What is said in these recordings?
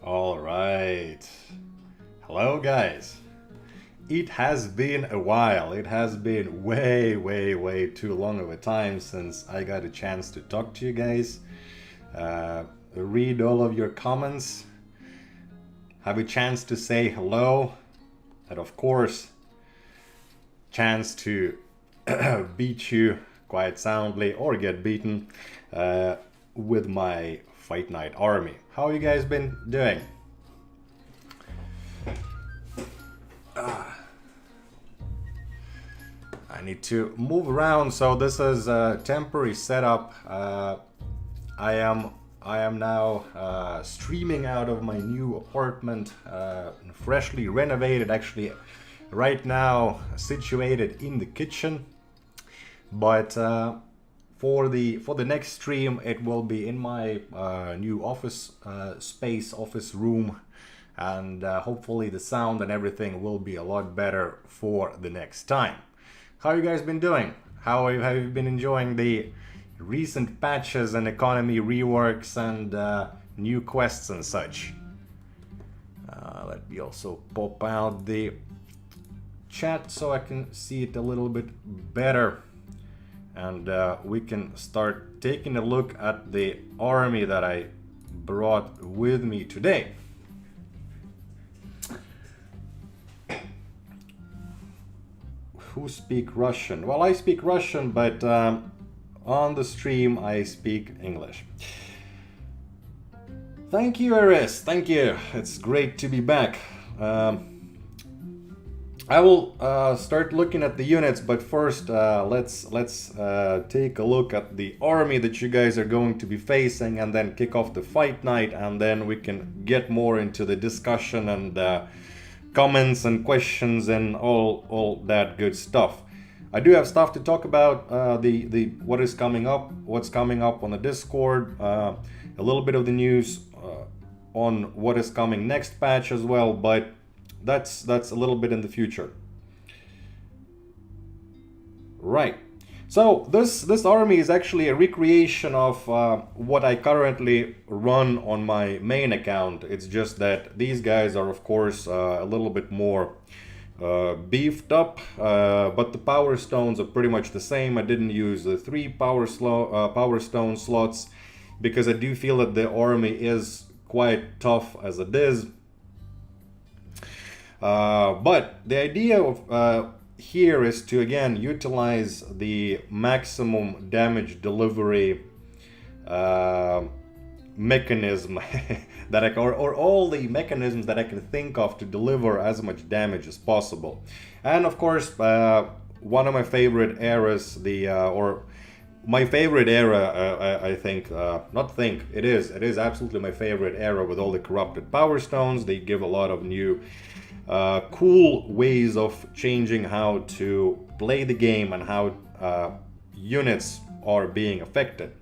All right. Hello, guys. It has been a while. It has been way too long of a time since I got a chance to talk to you guys, read all of your comments, have a chance to say hello, and of course, chance to beat you quite soundly or get beaten with my Fight Night army. How you guys been doing? I need to move around, so this is a temporary setup. I am now streaming out of my new apartment, freshly renovated, actually right now situated in the kitchen. But for the next stream, it will be in my new office space, office room, and hopefully the sound and everything will be a lot better for the next time. How you guys been doing? Have you been enjoying the recent patches and economy reworks and new quests and such? Let me also pop out the chat so I can see it a little bit better, and we can start taking a look at the army that I brought with me today. Who speak Russian? Well, I speak Russian, but on the stream I speak English. Thank you, Eris. Thank you. It's great to be back. I will start looking at the units, but first let's take a look at the army that you guys are going to be facing, and then kick off the fight night, and then we can get more into the discussion and comments and questions and all that good stuff. I do have stuff to talk about, the what is coming up, what's coming up on the Discord, a little bit of the news on what is coming next patch as well, but that's a little bit in the future. Right. So this army is actually a recreation of what I currently run on my main account. It's just that these guys are, of course, a little bit more beefed up, but the power stones are pretty much the same. I didn't use the 3 power stone slots because I do feel that the army is quite tough as it is. But the idea of here is to again utilize the maximum damage delivery mechanism that I can, or all the mechanisms that I can think of to deliver as much damage as possible. And of course, one of my favorite eras, or my favorite era, I think, it is absolutely my favorite era with all the corrupted power stones. They give a lot of new cool ways of changing how to play the game and how units are being affected.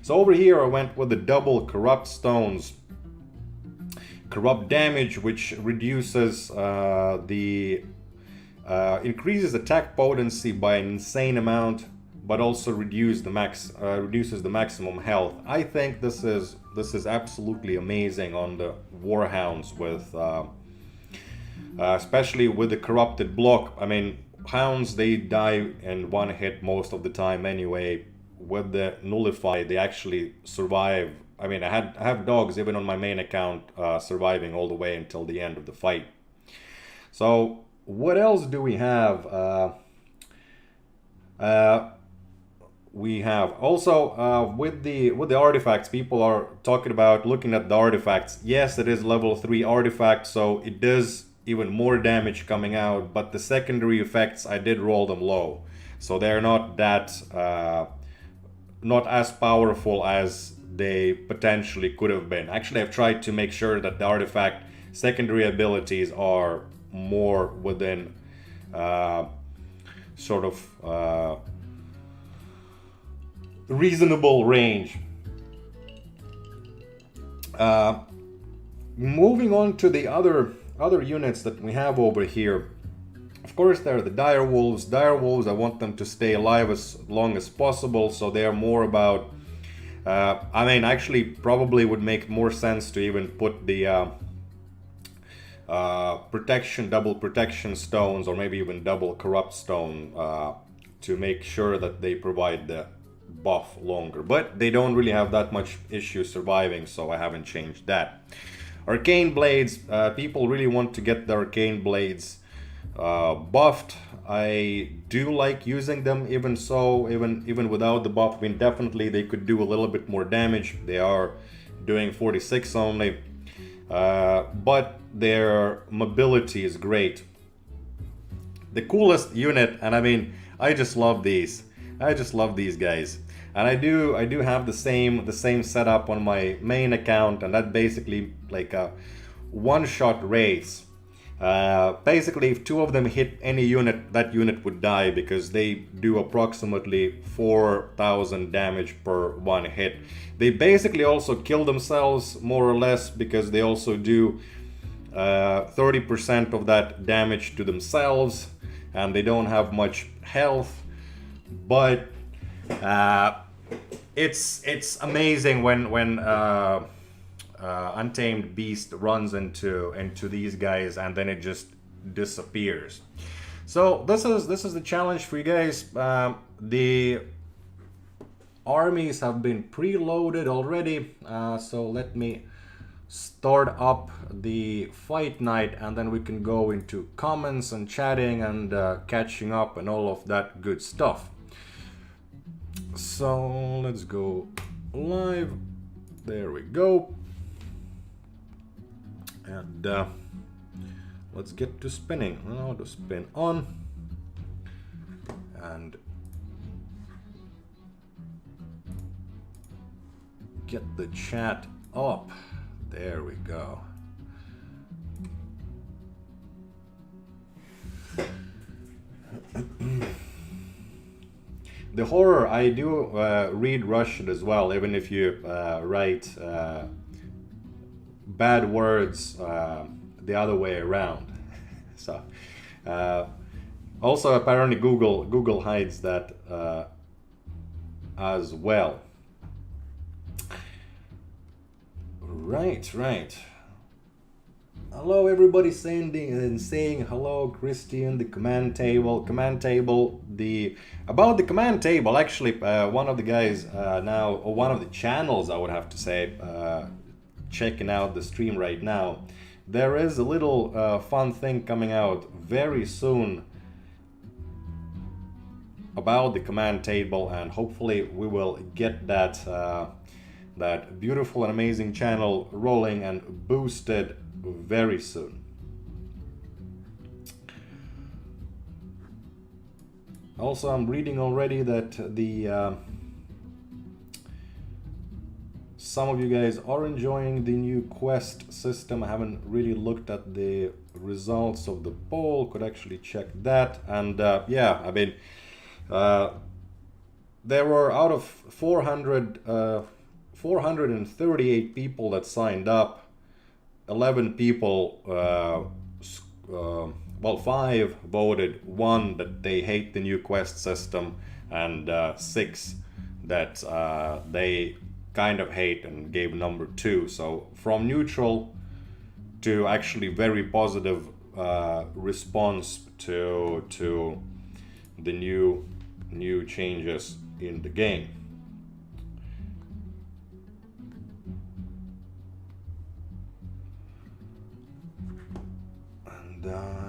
So over here I went with the double corrupt stones. Corrupt damage, which reduces increases attack potency by an insane amount, but also reduces the maximum health. I think this is absolutely amazing on the Warhounds with especially with the corrupted block. I mean, hounds, they die in one hit most of the time anyway. With the nullify, they actually survive. I mean, I have dogs even on my main account surviving all the way until the end of the fight. So what else do we have? We have also with the artifacts, people are talking about looking at the artifacts. Yes, it is level 3 artifact, so it does even more damage coming out, but the secondary effects, I did roll them low, so they're not that not as powerful as they potentially could have been. Actually, I've tried to make sure that the artifact secondary abilities are more within sort of reasonable range. Moving on to the other units that we have over here. Of course, there are the dire wolves. Dire wolves, I want them to stay alive as long as possible, so they are more about I mean, actually probably would make more sense to even put the protection, double protection stones, or maybe even double corrupt stone to make sure that they provide the buff longer. But they don't really have that much issue surviving, so I haven't changed that. Arcane blades, people really want to get the arcane blades buffed. I do like using them, even so, even without the buff. I mean, definitely they could do a little bit more damage. They are doing 46 only, but their mobility is great. The coolest unit, and I mean, I just love these. I just love these guys. And I do have the same setup on my main account, and that basically like a one-shot wraiths. Basically, if two of them hit any unit, that unit would die, because they do approximately 4,000 damage per one hit. They basically also kill themselves, more or less, because they also do 30% of that damage to themselves, and they don't have much health. But it's amazing when Untamed Beast runs into these guys, and then it just disappears. So this is the challenge for you guys. The armies have been preloaded already, so let me start up the fight night, and then we can go into comments and chatting and catching up and all of that good stuff. So let's go live. There we go. And let's get to spinning. Now to spin on. And get the chat up. There we go. The horror, I do read Russian as well, even if you write bad words the other way around. So also apparently Google hides that as well. Right. Hello everybody, saying hello, Christian. The command table. About the command table, actually, one of the guys now, or one of the channels, I would have to say, checking out the stream right now. There is a little fun thing coming out very soon about the command table, and hopefully we will get that that beautiful and amazing channel rolling and boosted very soon. Also, I'm reading already that the some of you guys are enjoying the new quest system. I haven't really looked at the results of the poll, could actually check that. And yeah, I mean, there were out of 438 people that signed up, 11 people, well, 5 voted, 1 that they hate the new quest system, and 6 that they kind of hate and gave number 2. So from neutral to actually very positive response to the new changes in the game.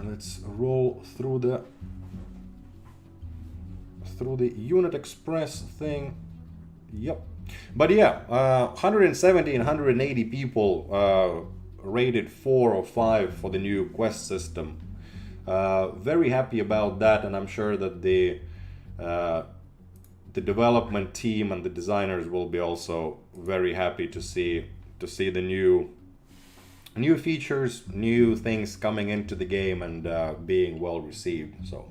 Let's roll through the Unit Express thing. Yep. But yeah, 170 and 180 people rated 4 or 5 for the new quest system. Very happy about that, and I'm sure that the development team and the designers will be also very happy to see the new features, new things coming into the game, and being well received. So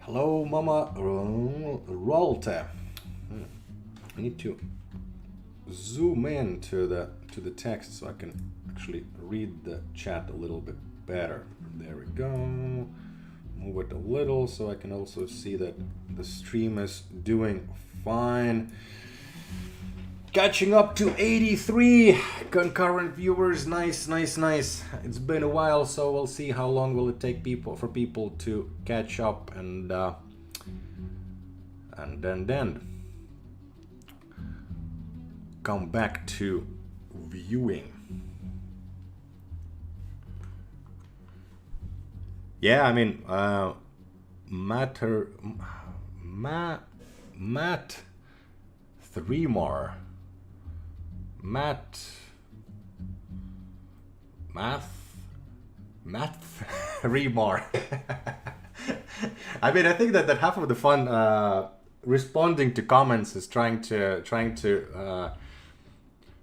hello, Mama Rolte. I need to zoom in to the text so I can actually read the chat a little bit better. There we go. Move it a little so I can also see that the stream is doing fine. Catching up to 83 concurrent viewers. Nice, nice, nice. It's been a while, so we'll see how long will it take for people to catch up and then come back to viewing. Yeah, I mean, Matt Threemar. Math Remar. I mean, I think that half of the fun responding to comments is trying to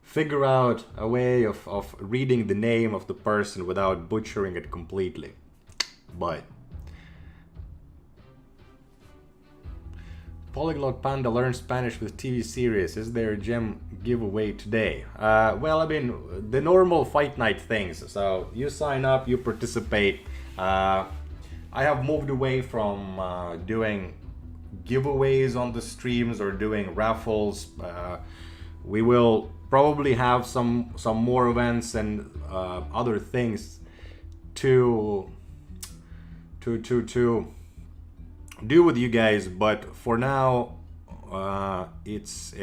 figure out a way of reading the name of the person without butchering it completely. But Polyglot Panda learns Spanish with TV series. Is there a gem giveaway today? Well, I mean, the normal fight night things. So you sign up, you participate. I have moved away from doing giveaways on the streams or doing raffles. We will probably have some more events and other things to do with you guys, but for now it's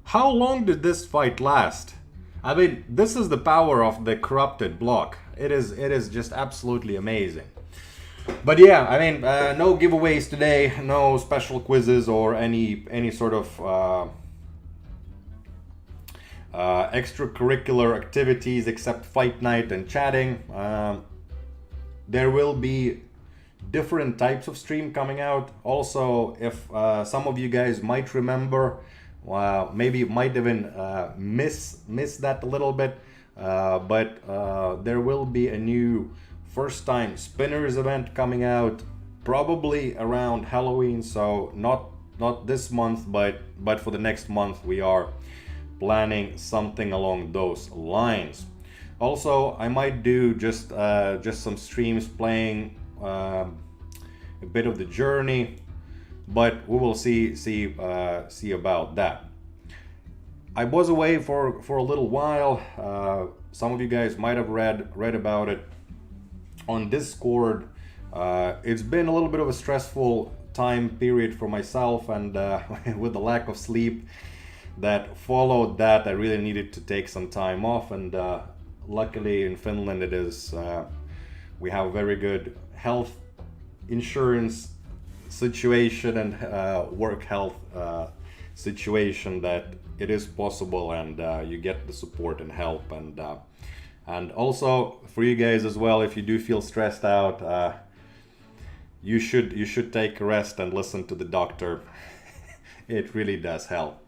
how long did this fight last? I mean, this is the power of the corrupted block. It is just absolutely amazing. But yeah, I mean, no giveaways today, no special quizzes or any sort of extracurricular activities except fight night and chatting. There will be different types of stream coming out. Also, if some of you guys might remember, maybe might even miss that a little bit, but there will be a new first time spinners event coming out probably around Halloween. So not this month, but for the next month we are planning something along those lines. Also, I might do just some streams playing a bit of the journey, but we will see about that. I was away for a little while. Some of you guys might have read about it on Discord. It's been a little bit of a stressful time period for myself, and with the lack of sleep that followed that, I really needed to take some time off, and luckily in Finland it is we have a very good health insurance situation and work health situation that it is possible, and you get the support and help, and also for you guys as well, if you do feel stressed out, you should take a rest and listen to the doctor. It really does help.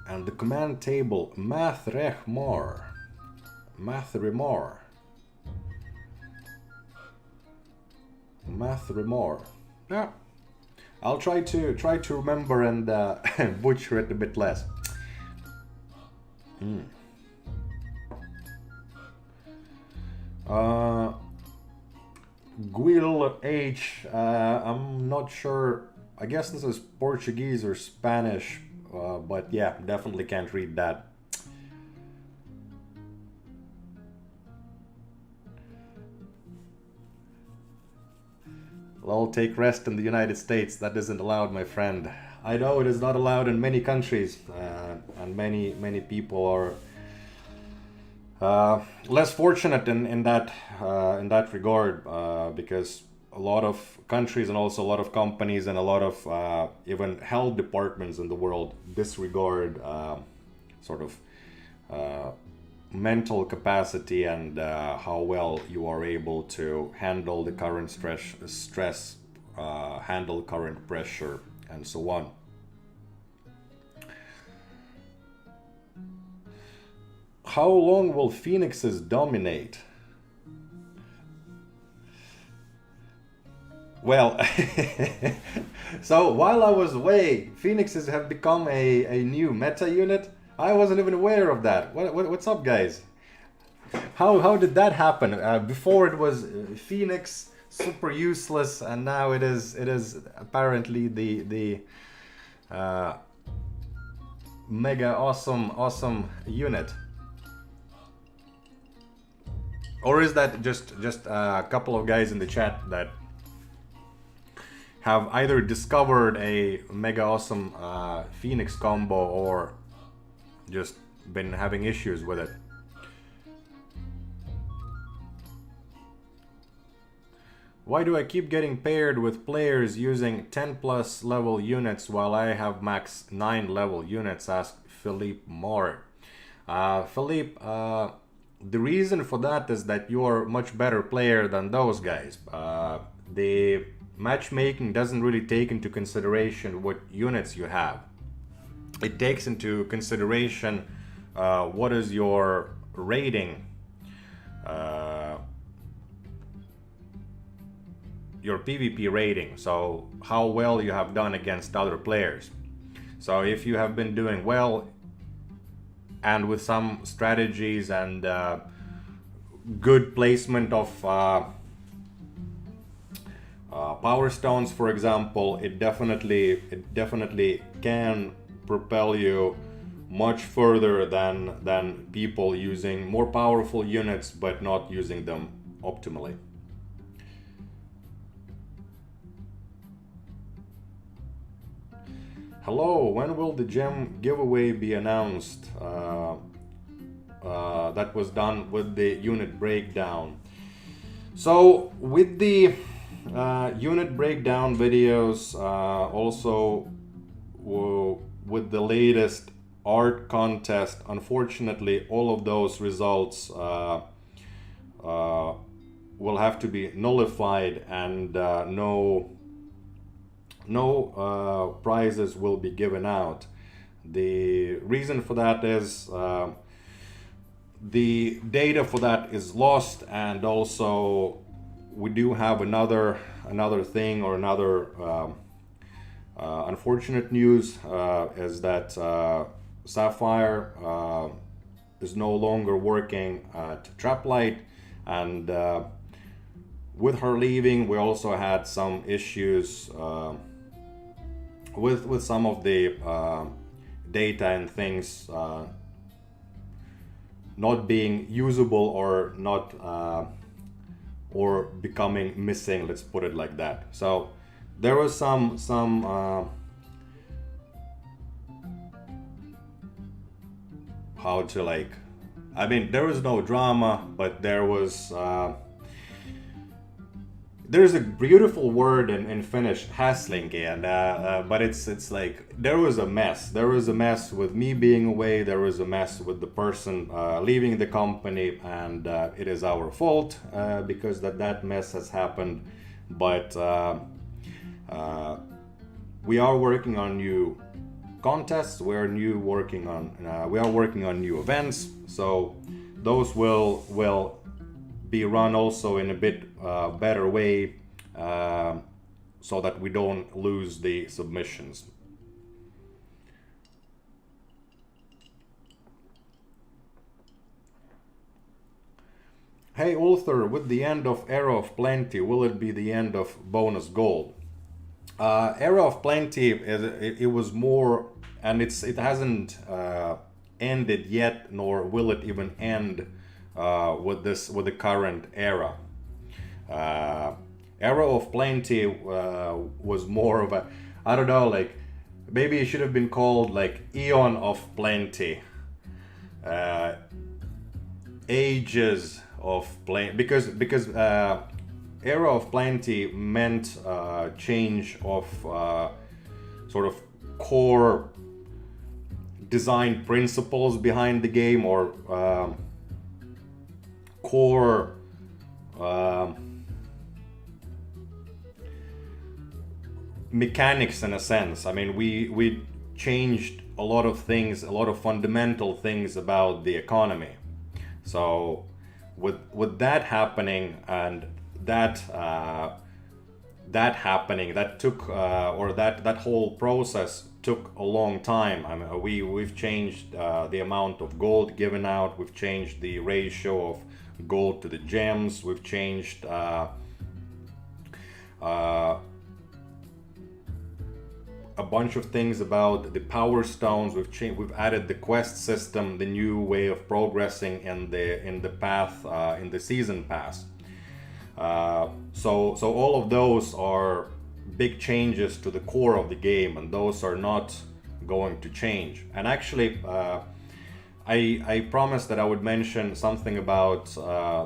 And the command table, Mathrimar. Yeah, I'll try to remember and butcher it a bit less. Guil H. I'm not sure. I guess this is Portuguese or Spanish. But yeah, definitely can't read that. Well, take rest in the United States. That isn't allowed, my friend. I know it is not allowed in many countries, and many people are less fortunate in that regard, because a lot of countries and also a lot of companies and a lot of even health departments in the world disregard sort of mental capacity and how well you are able to handle the current stress, handle current pressure, and so on. How long will phoenixes dominate? Well, so while I was away, Phoenixes have become a new meta unit. I wasn't even aware of that. What's up, guys? How did that happen? Before it was Phoenix, super useless, and now it is apparently the mega awesome unit. Or is that just a couple of guys in the chat that have either discovered a mega awesome Phoenix combo or just been having issues with it? Why do I keep getting paired with players using 10+ level units while I have max 9 level units? Asked Philippe Moore. Philippe, the reason for that is that you're a much better player than those guys. The matchmaking doesn't really take into consideration what units you have. It takes into consideration what is your rating, your PvP rating, so how well you have done against other players. So if you have been doing well and with some strategies and good placement of power stones, for example, it definitely can propel you much further than people using more powerful units but not using them optimally. Hello, when will the gem giveaway be announced? That was done with the unit breakdown. So with the unit breakdown videos, also with the latest art contest, unfortunately all of those results will have to be nullified, and no prizes will be given out. The reason for that is the data for that is lost, and also we do have another thing, or another unfortunate news is that Sapphire is no longer working at Traplight, and with her leaving we also had some issues with some of the data and things not being usable, or not or becoming missing, let's put it like that. So there was some how to, like, I mean, there was no drama, but there was there's a beautiful word in Finnish, häslinki, and but it's like there was a mess. There was a mess with me being away. There was a mess with the person leaving the company, and it is our fault because that mess has happened. But we are working on new contests. We are working on new events. So those will be run also in a bit better way, so that we don't lose the submissions. Hey Ulther, with the end of Era of Plenty, will it be the end of bonus gold? Era of Plenty, it was more, and it hasn't ended yet, nor will it even end with the current era. Era of Plenty was more of a, I don't know, like maybe it should have been called like Eon of Plenty, Ages of Plenty, because Era of Plenty meant change of sort of core design principles behind the game, or core mechanics in a sense. I mean, we changed a lot of things, a lot of fundamental things about the economy. So with that happening, and that that happening, that took or that whole process took a long time. I mean, we've changed the amount of gold given out. We've changed the ratio of gold to the gems. We've changed a bunch of things about the power stones. We've added the quest system, the new way of progressing in the path, in the season pass. So all of those are big changes to the core of the game, and those are not going to change. And actually, I promised that I would mention something about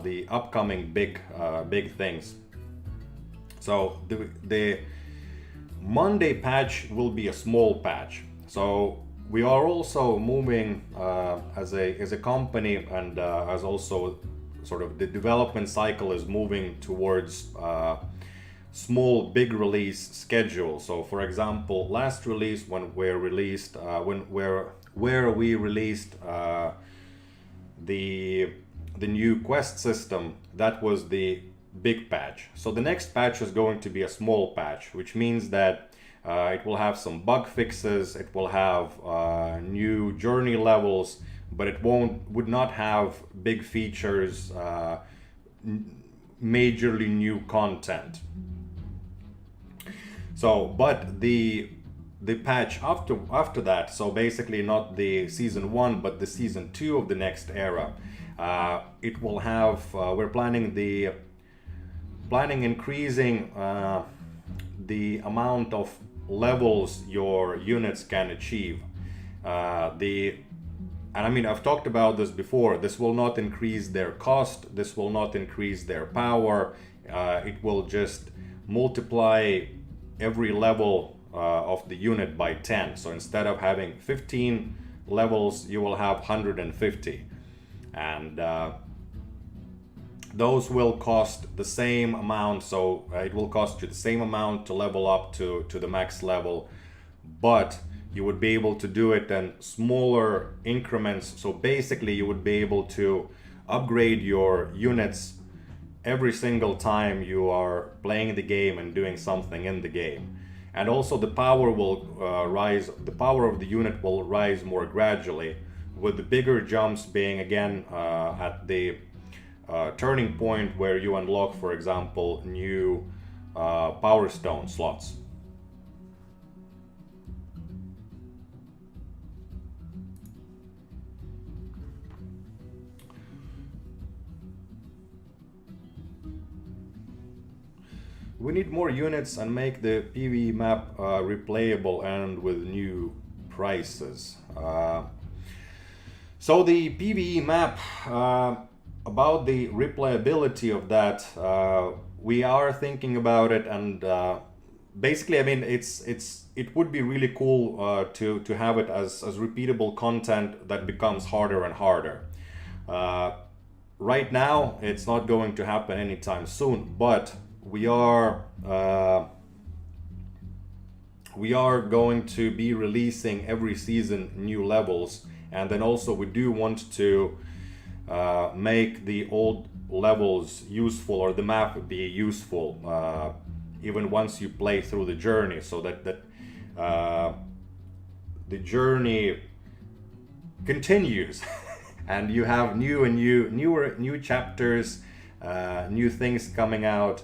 the upcoming big things. So the Monday patch will be a small patch. So we are also moving as a company, and as also sort of the development cycle is moving towards small big release schedule. So for example, last release when we released where we released the new quest system, that was the big patch. So the next patch is going to be a small patch, which means that it will have some bug fixes, it will have new journey levels, but it would not have big features, majorly new content. So, but the patch after that, so basically not the season 1 but the season 2 of the next era, it will have we're planning increasing the amount of levels your units can achieve. And I mean, I've talked about this before. This will not increase their cost. This will not increase their power. It will just multiply every level of the unit by 10. So instead of having 15 levels, you will have 150. And those will cost the same amount. So it will cost you the same amount to level up to the max level. But you would be able to do it in smaller increments. So basically you would be able to upgrade your units every single time you are playing the game and doing something in the game. And also the power will rise, the power of the unit will rise more gradually, with the bigger jumps being again at the turning point where you unlock, for example, new power stone slots. We need more units and make the PvE map replayable and with new prices. So the PvE map, about the replayability of that, we are thinking about it, and basically, I mean, it would be really cool to have it as repeatable content that becomes harder and harder. Right now, it's not going to happen anytime soon, but we are going to be releasing every season new levels, and then also we do want to make the old levels useful, or the map be useful even once you play through the journey, so that the journey continues and you have newer chapters, new things coming out.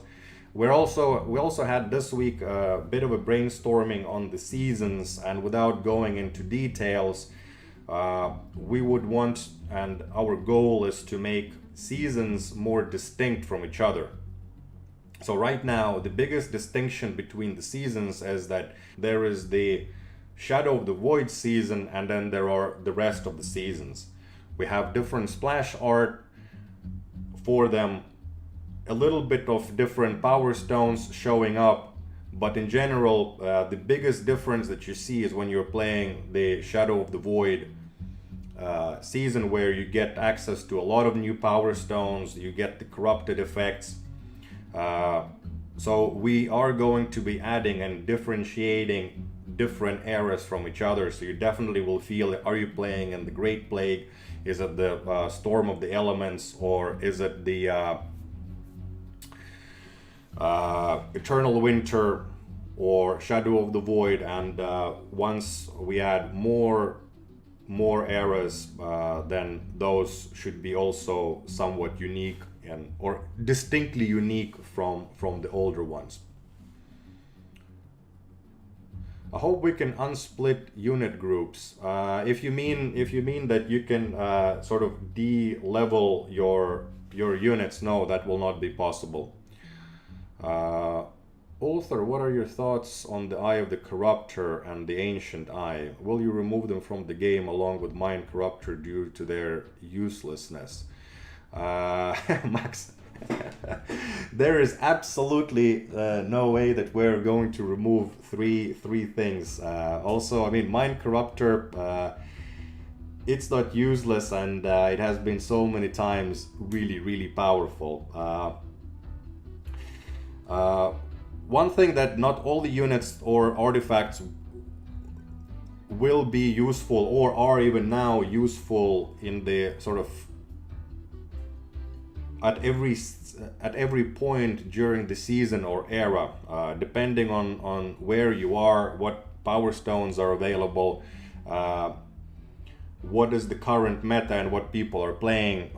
We also had this week a bit of a brainstorming on the seasons, and without going into details, we would want, and our goal is to make seasons more distinct from each other. So right now, the biggest distinction between the seasons is that there is the Shadow of the Void season, and then there are the rest of the seasons. We have different splash art for them, a little bit of different power stones showing up, but in general, the biggest difference that you see is when you're playing the Shadow of the Void season, where you get access to a lot of new power stones, you get the corrupted effects. So we are going to be adding and differentiating different eras from each other, so you definitely will feel, are you playing in the Great Plague? Is it the Storm of the Elements, or is it the Eternal Winter or Shadow of the Void, and once we add more eras, then those should be also somewhat unique and or distinctly unique from the older ones. I hope we can unsplit unit groups. If you mean that you can sort of de-level your units, no, that will not be possible. Ulther, what are your thoughts on the Eye of the Corruptor and the Ancient Eye? Will you remove them from the game along with Mind Corruptor due to their uselessness? Max, there is absolutely no way that we're going to remove three things. Also, I mean, Mind Corruptor, it's not useless, and it has been so many times really powerful. One thing that not all the units or artifacts will be useful or are even now useful in the sort of at every point during the season or era, depending on where you are, what power stones are available, what is the current meta and what people are playing.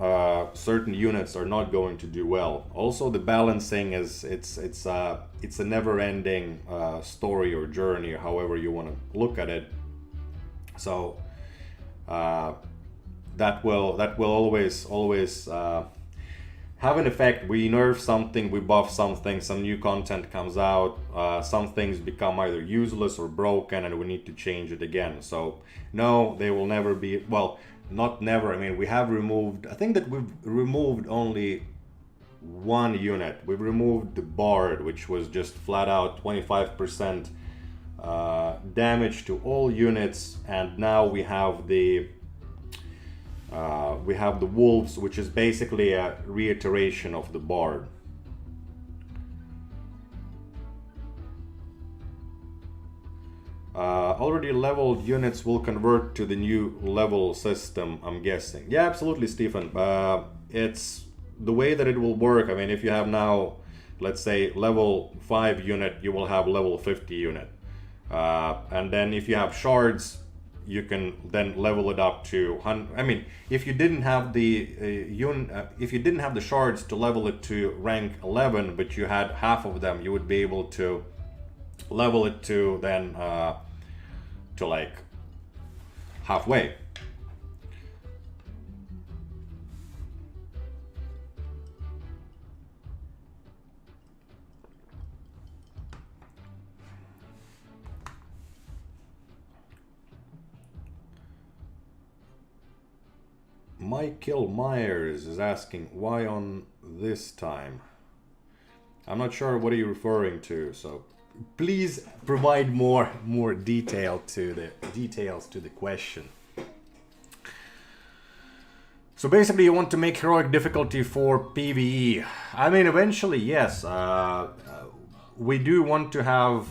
Certain units are not going to do well. Also, the balancing is it's a never-ending story or journey, however you want to look at it. So that will always have an effect. We nerf something, we buff something, some new content comes out, some things become either useless or broken, and we need to change it again. So no, they will never be, well, not never, I mean, we have removed, I think that we've removed only one unit. We've removed the Bard, which was just flat out 25% damage to all units, and now we have the Wolves, which is basically a reiteration of the Bard. Already leveled units will convert to the new level system, I'm guessing. Yeah, absolutely, Stephen. It's the way that it will work. I mean, if you have now, let's say, level 5 unit, you will have level 50 unit. And then if you have shards, you can then level it up to 100. I mean, if you didn't have the if you didn't have the shards to level it to rank 11, but you had half of them, you would be able to level it to then to like halfway. Michael Myers is asking, why on this time? I'm not sure what are you referring to, so please provide more details to the question. So basically you want to make heroic difficulty for PvE. I mean, eventually, yes. We do want to have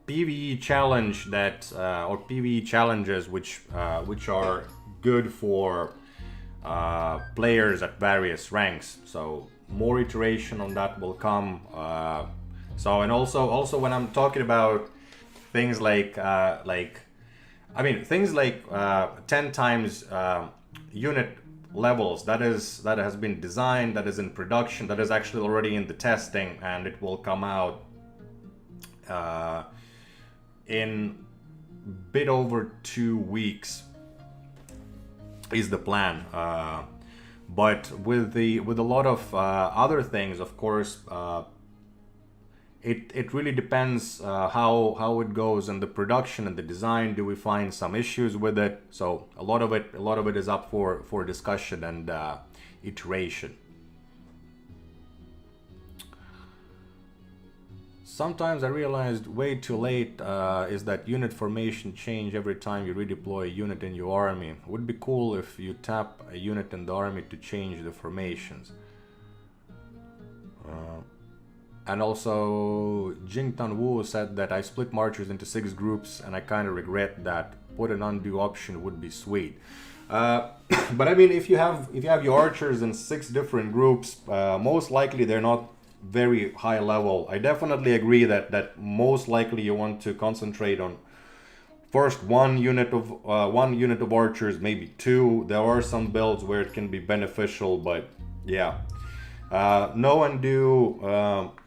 PvE challenge that or PvE challenges which are good for players at various ranks. So more iteration on that will come. So, and also when I'm talking about things like things like 10 times unit levels, that has been designed, that is in production, that is actually already in the testing, and it will come out in bit over 2 weeks is the plan. But with a lot of other things, of course, it really depends how it goes in the production and the design. Do we find some issues with it? So a lot of it is up for discussion and iteration. Sometimes I realized way too late is that unit formation change every time you redeploy a unit in your army. Would be cool if you tap a unit in the army to change the formations. And also Jingtan Wu said that I split marchers into 6 groups and I kind of regret that. Put an undo option would be sweet. But I mean, if you have your archers in 6 different groups, most likely they're not very high level. I definitely agree that most likely you want to concentrate on first one unit of archers, maybe 2. There are some builds where it can be beneficial, but yeah. No undo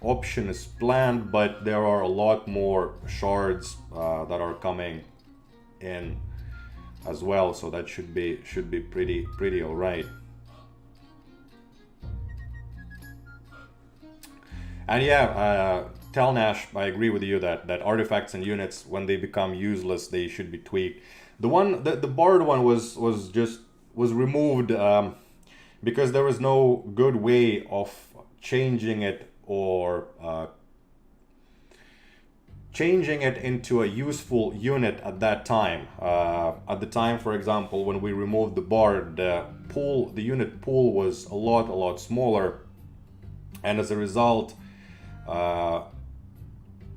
option is planned, but there are a lot more shards that are coming in as well, so that should be pretty all right. And yeah, Telnash, I agree with you that artifacts and units, when they become useless, they should be tweaked. The Bard one was removed because there was no good way of changing it or changing it into a useful unit at that time. At the time, for example, when we removed the Bard, the unit pool was a lot smaller, and as a result,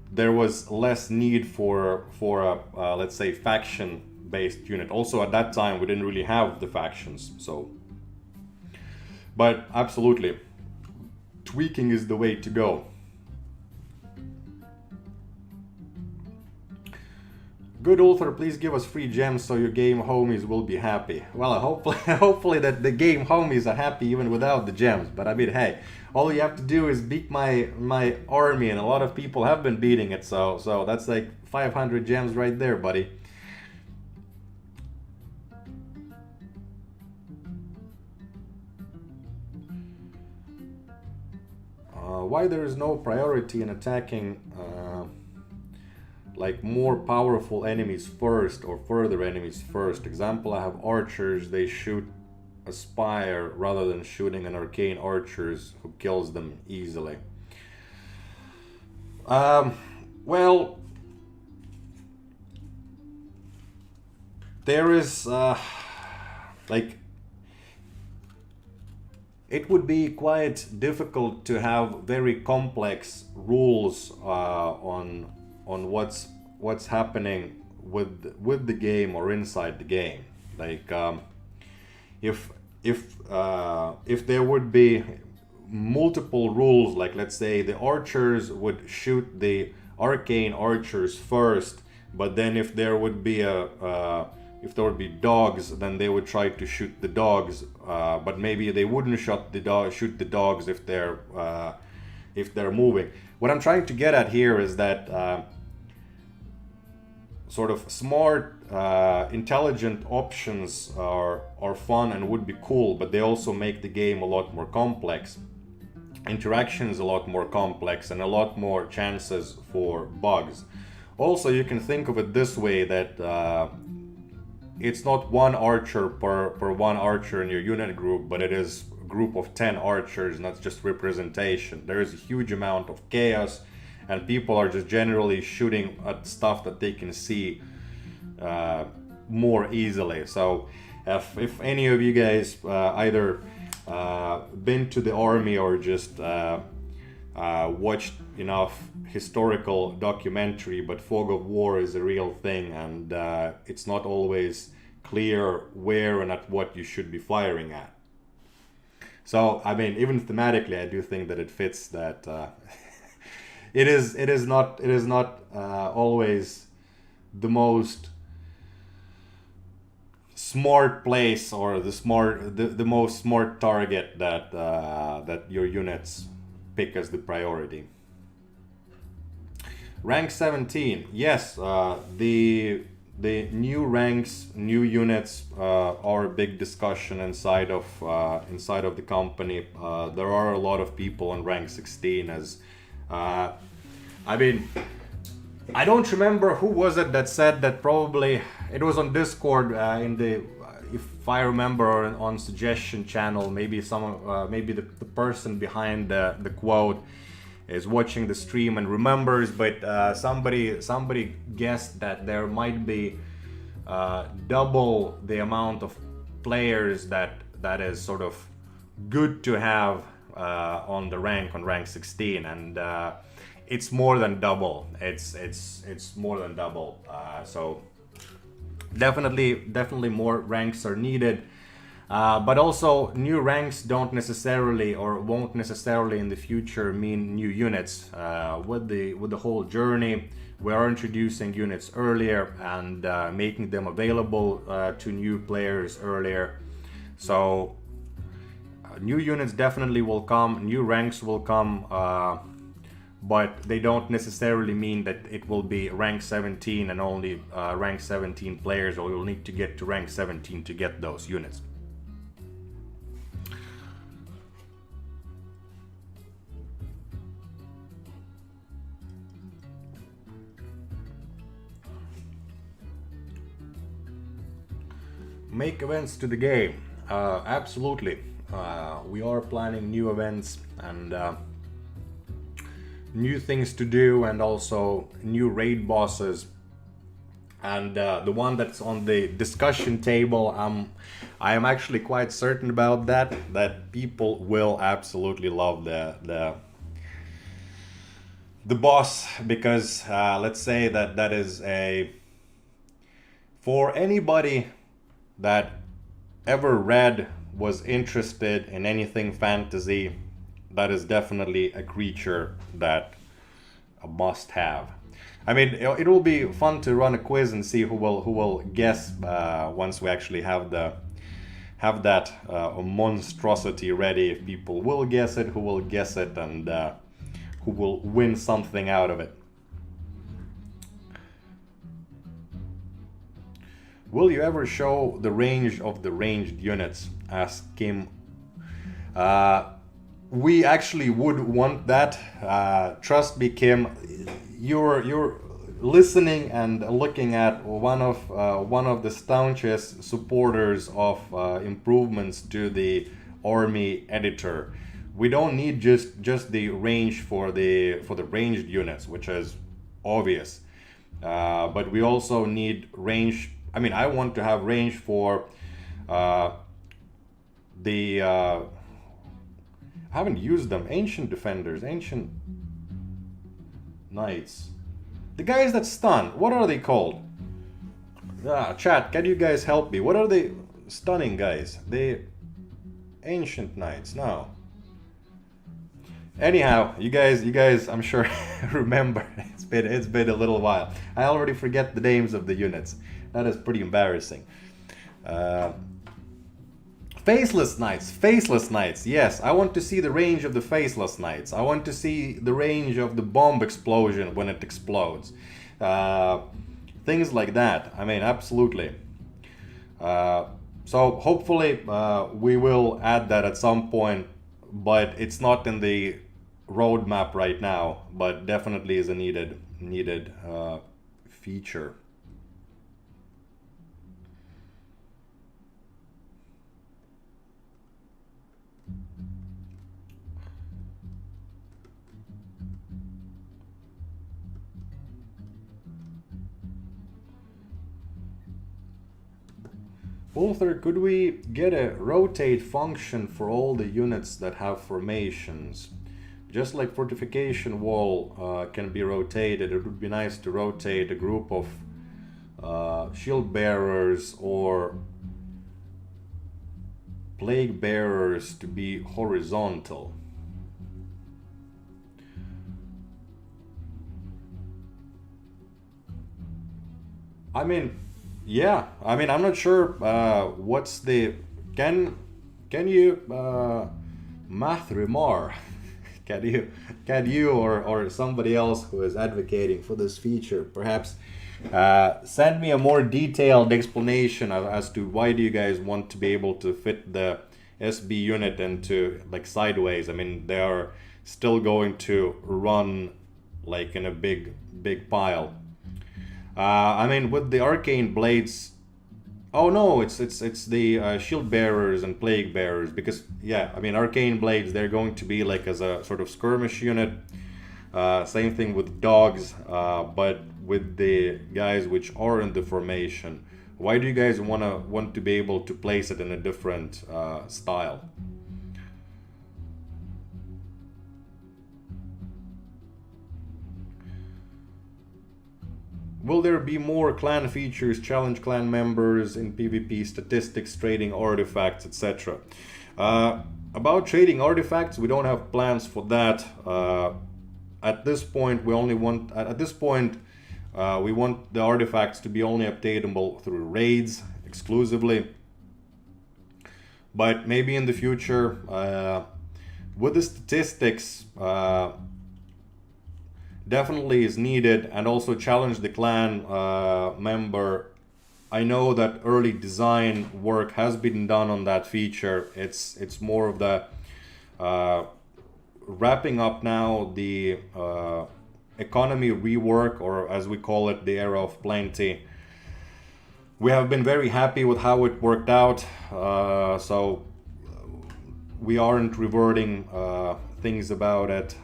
there was less need for a let's say faction-based unit. Also, at that time, we didn't really have the factions, so. But absolutely, tweaking is the way to go. Good ulther, please give us free gems so your game homies will be happy. Well, hopefully that the game homies are happy even without the gems. But I mean, hey, all you have to do is beat my army, and a lot of people have been beating it. So that's like 500 gems right there, buddy. Why there is no priority in attacking like more powerful enemies first or further enemies first? Example, I have archers, they shoot a spire rather than shooting an arcane archers who kills them easily. Well, there is like, it would be quite difficult to have very complex rules on what's happening with the game or inside the game. Like if there would be multiple rules, like let's say the archers would shoot the arcane archers first, but then if there would be dogs, then they would try to shoot the dogs, but maybe they wouldn't shoot the dogs if they're moving. What I'm trying to get at here is that sort of smart, intelligent options are fun and would be cool, but they also make the game a lot more complex. Interactions a lot more complex and a lot more chances for bugs. Also, you can think of it this way, that it's not one archer per one archer in your unit group, but it is a group of 10 archers, and that's just representation. There is a huge amount of chaos, and people are just generally shooting at stuff that they can see more easily. So if any of you guys either been to the army or just watched enough historical documentary, but fog of war is a real thing, and it's not always clear where and at what you should be firing at. So I mean, even thematically, I do think that it fits that it is not always the most smart place or the most smart target that your units pick as the priority. Rank 17, yes, the new ranks, new units are a big discussion inside of the company. There are a lot of people on rank 16 as I mean, I don't remember who was it that said that. Probably it was on Discord in the, if I remember, on suggestion channel. Maybe maybe the person behind the quote is watching the stream and remembers, but somebody guessed that there might be double the amount of players that is sort of good to have on rank 16, and it's more than double. It's more than double. So Definitely more ranks are needed. But also new ranks don't necessarily or won't necessarily in the future mean new units. With the whole journey, we are introducing units earlier and making them available to new players earlier. So new units definitely will come, new ranks will come, but they don't necessarily mean that it will be rank 17 and only rank 17 players, or you'll need to get to rank 17 to get those units. Make events to the game. Absolutely. We are planning new events and new things to do, and also new raid bosses. And the one that's on the discussion table, I am actually quite certain about that people will absolutely love the boss, because let's say that is a, for anybody that ever read, was interested in anything fantasy, that is definitely a creature that a must have. I mean, it will be fun to run a quiz and see who will guess once we actually have that monstrosity ready. If people will guess it, who will guess it, and who will win something out of it. Will you ever show the range of the ranged units? Asked Kim. We actually would want that. Trust me, Kim. You're listening and looking at one of the staunchest supporters of improvements to the army editor. We don't need just the range for the ranged units, which is obvious. But we also need range. I mean, I want to have range for the I haven't used them. Ancient defenders, ancient knights. The guys that stun, what are they called? Chat, can you guys help me? What are the stunning guys? The ancient knights, no. Anyhow, you guys, I'm sure remember. It's been a little while. I already forget the names of the units. That is pretty embarrassing. Faceless knights. Yes, I want to see the range of the faceless knights. I want to see the range of the bomb explosion when it explodes. Things like that. I mean, absolutely. So hopefully we will add that at some point, but it's not in the roadmap right now, but definitely is a needed feature. Ulther, could we get a rotate function for all the units that have formations? Just like fortification wall can be rotated, it would be nice to rotate a group of shield bearers or plague bearers to be horizontal. I mean, yeah, I mean, I'm not sure what's the... Can you... Mathrimar, can you or somebody else who is advocating for this feature perhaps send me a more detailed explanation as to why do you guys want to be able to fit the SB unit into like sideways? I mean, they are still going to run like in a big pile. I mean, with the arcane blades, oh no, it's the shield bearers and plague bearers, because yeah, I mean, arcane blades, they're going to be like as a sort of skirmish unit. Same thing with dogs, but with the guys which are in the formation. Why do you guys want to be able to place it in a different style? will there be more clan features, challenge clan members in PvP, statistics, trading artifacts, etc.? About trading artifacts, we don't have plans for that. At this point, we want the artifacts to be only obtainable through raids exclusively. But maybe in the future, with the statistics, definitely is needed, and also challenge the clan member. I know that early design work has been done on that feature. It's more of the wrapping up now the economy rework, or as we call it, the era of plenty. We have been very happy with how it worked out, so we aren't reverting things about it,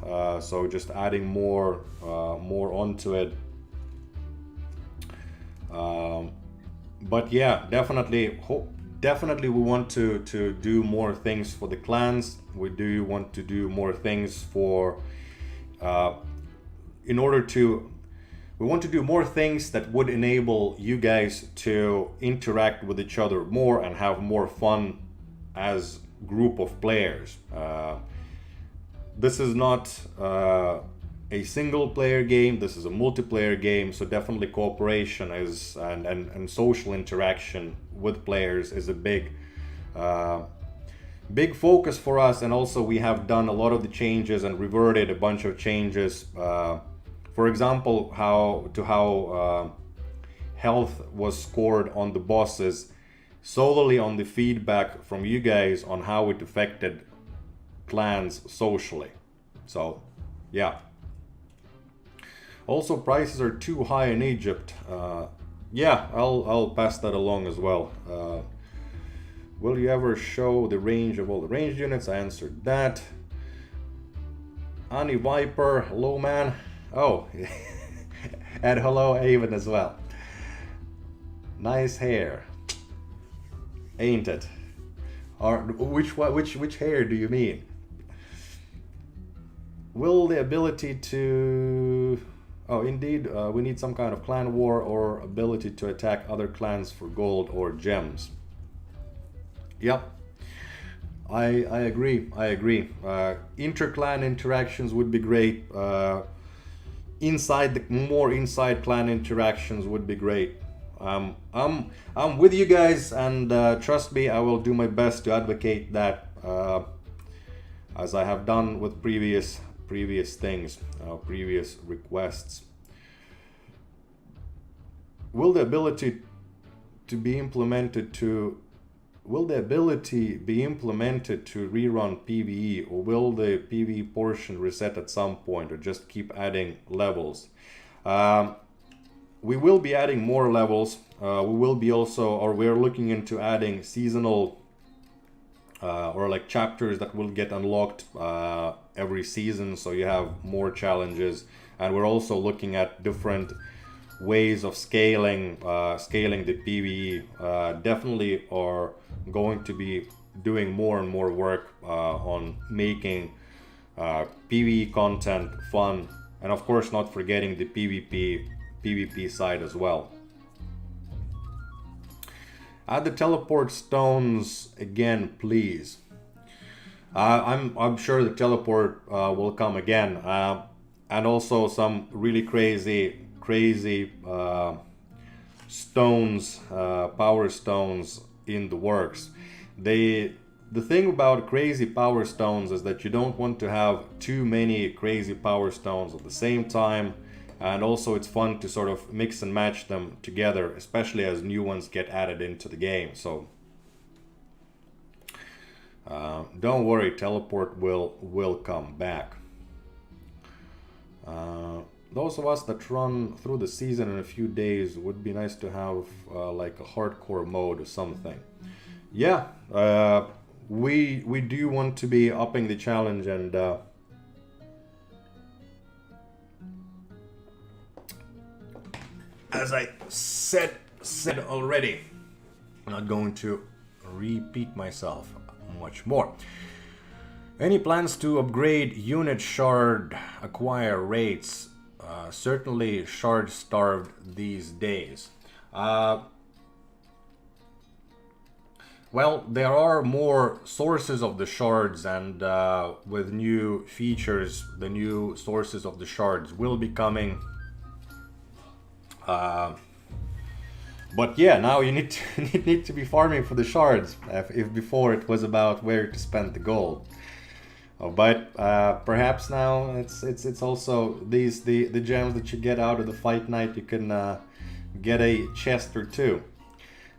so just adding more onto it. But yeah, definitely we want to do more things for the clans. We do want to do more things for we want to do more things that would enable you guys to interact with each other more and have more fun as group of players. This is not a single player game, this is a multiplayer game, so definitely cooperation is and social interaction with players is a big focus for us. And also we have done a lot of the changes and reverted a bunch of changes. For example, how health was scored on the bosses solely on the feedback from you guys on how it affected clans socially. So yeah. Also, prices are too high in Egypt. Yeah, I'll pass that along as well. Will you ever show the range of all the ranged units? I answered that. Ani Viper, hello man. Oh, and hello Avon as well. Nice hair, ain't it? Or which hair do you mean? Will the ability to... Oh, indeed, we need some kind of clan war or ability to attack other clans for gold or gems. Yep, I agree. Inter-clan interactions would be great. More inside clan interactions would be great. I'm with you guys, and trust me, I will do my best to advocate that, as I have done with previous things, previous requests. Will the ability be implemented to rerun PvE, or will the PvE portion reset at some point, or just keep adding levels? We will be adding more levels. We're looking into adding seasonal or like chapters that will get unlocked every season, so you have more challenges. And we're also looking at different ways of scaling the PvE. Definitely are going to be doing more and more work on making PvE content fun, and of course not forgetting the PvP side as well. Add the teleport stones again, please. I'm sure the teleport will come again, and also some really crazy stones, power stones in the works. The thing about crazy power stones is that you don't want to have too many crazy power stones at the same time, and also it's fun to sort of mix and match them together, especially as new ones get added into the game. So don't worry, teleport will come back. Those of us that run through the season in a few days, would be nice to have like a hardcore mode or something. Yeah, we do want to be upping the challenge, and as I said already, I'm not going to repeat myself much more. Any plans to upgrade unit shard acquire rates certainly shard starved these days. Well, there are more sources of the shards, and with new features, the new sources of the shards will be coming. But yeah, now you need to, need to be farming for the shards. If before it was about where to spend the gold. But perhaps now it's also the gems that you get out of the fight night. You can get a chest or two.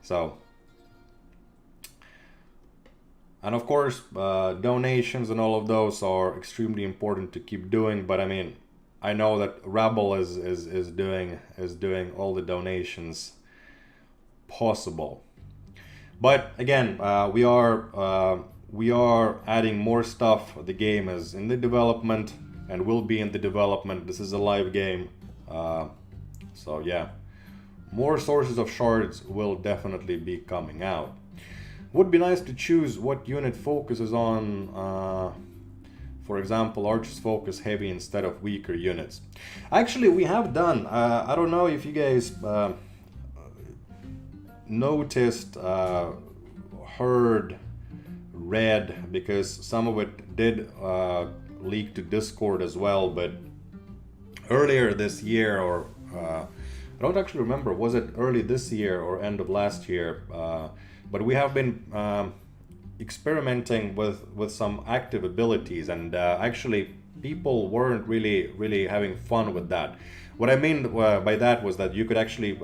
So. And of course, donations and all of those are extremely important to keep doing. But I mean, I know that Rabble is doing all the donations possible. But again, we are adding more stuff. The game is in the development and will be in the development. This is a live game, so yeah, more sources of shards will definitely be coming out. Would be nice to choose what unit focuses on, for example, archers focus heavy instead of weaker units. Actually, we have done, I don't know if you guys noticed, heard, read, because some of it did leak to Discord as well, but earlier this year, or I don't actually remember, was it early this year or end of last year? But we have been experimenting with some active abilities, and actually people weren't really having fun with that. What I mean by that was that you could actually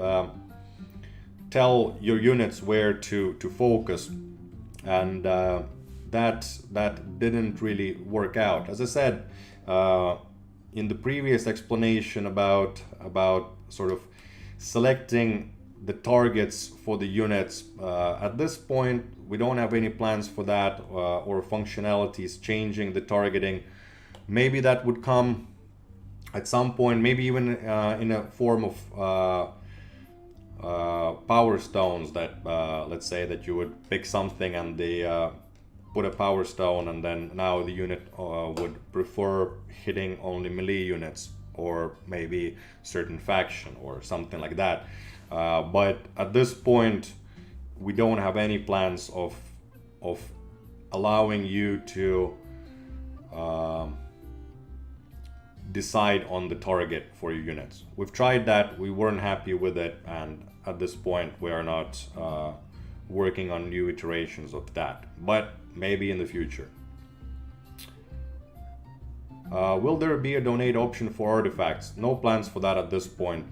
tell your units where to focus, and that didn't really work out. As I said in the previous explanation about sort of selecting the targets for the units, at this point we don't have any plans for that, or functionalities changing the targeting. Maybe that would come at some point, maybe even in a form of power stones, that let's say that you would pick something and they put a power stone, and then now the unit would prefer hitting only melee units, or maybe certain faction or something like that. But at this point, we don't have any plans of allowing you to decide on the target for your units. We've tried that, we weren't happy with it, and at this point we are not working on new iterations of that, but maybe in the future. Will there be a donate option for artifacts? No plans for that at this point.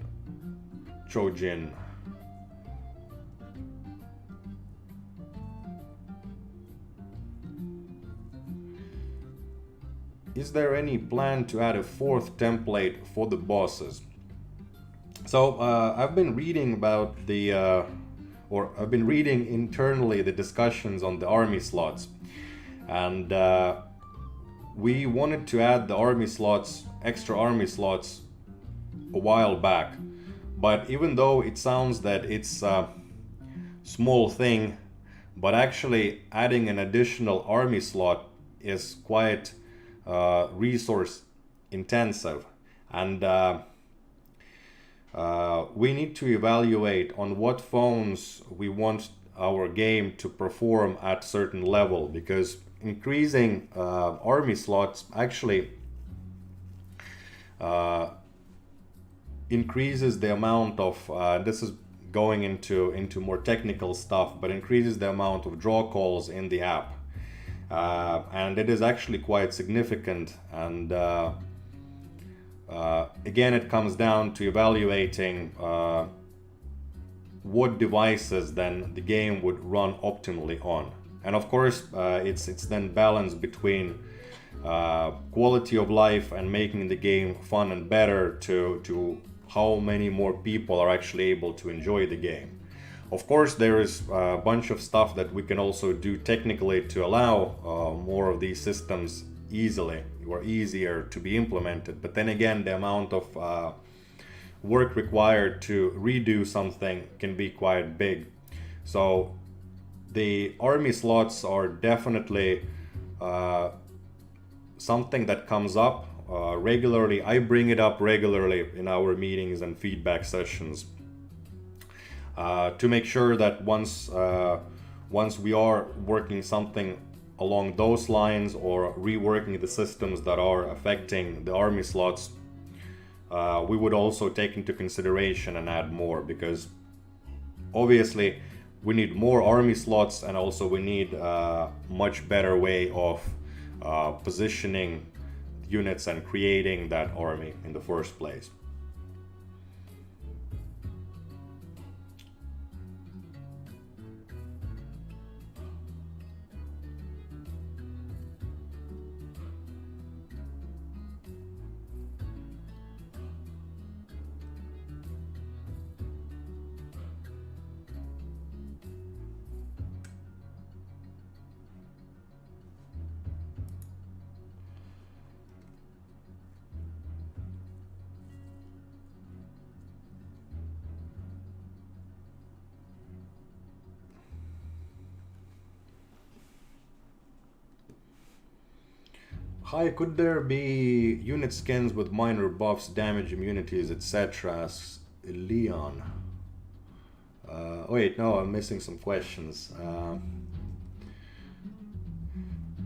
Chojin. Is there any plan to add a fourth template for the bosses? So I've been reading about the, or I've been reading internally the discussions on the army slots, and we wanted to add the army slots, extra army slots, a while back. But even though it sounds that it's a small thing, but actually adding an additional army slot is quite resource intensive, and we need to evaluate on what phones we want our game to perform at certain level, because increasing army slots actually increases the amount of this is going into more technical stuff, but increases the amount of draw calls in the app, and it is actually quite significant. And again, it comes down to evaluating what devices then the game would run optimally on, and of course it's then balanced between quality of life and making the game fun and better to how many more people are actually able to enjoy the game. Of course, there is a bunch of stuff that we can also do technically to allow more of these systems easily or easier to be implemented, but then again, the amount of work required to redo something can be quite big. So the army slots are definitely something that comes up regularly. I bring it up regularly in our meetings and feedback sessions to make sure that once we are working something along those lines or reworking the systems that are affecting the army slots, we would also take into consideration and add more, because obviously we need more army slots, and also we need a much better way of positioning units and creating that army in the first place. Hi, could there be unit skins with minor buffs, damage, immunities, etc. Leon? Wait, no, I'm missing some questions.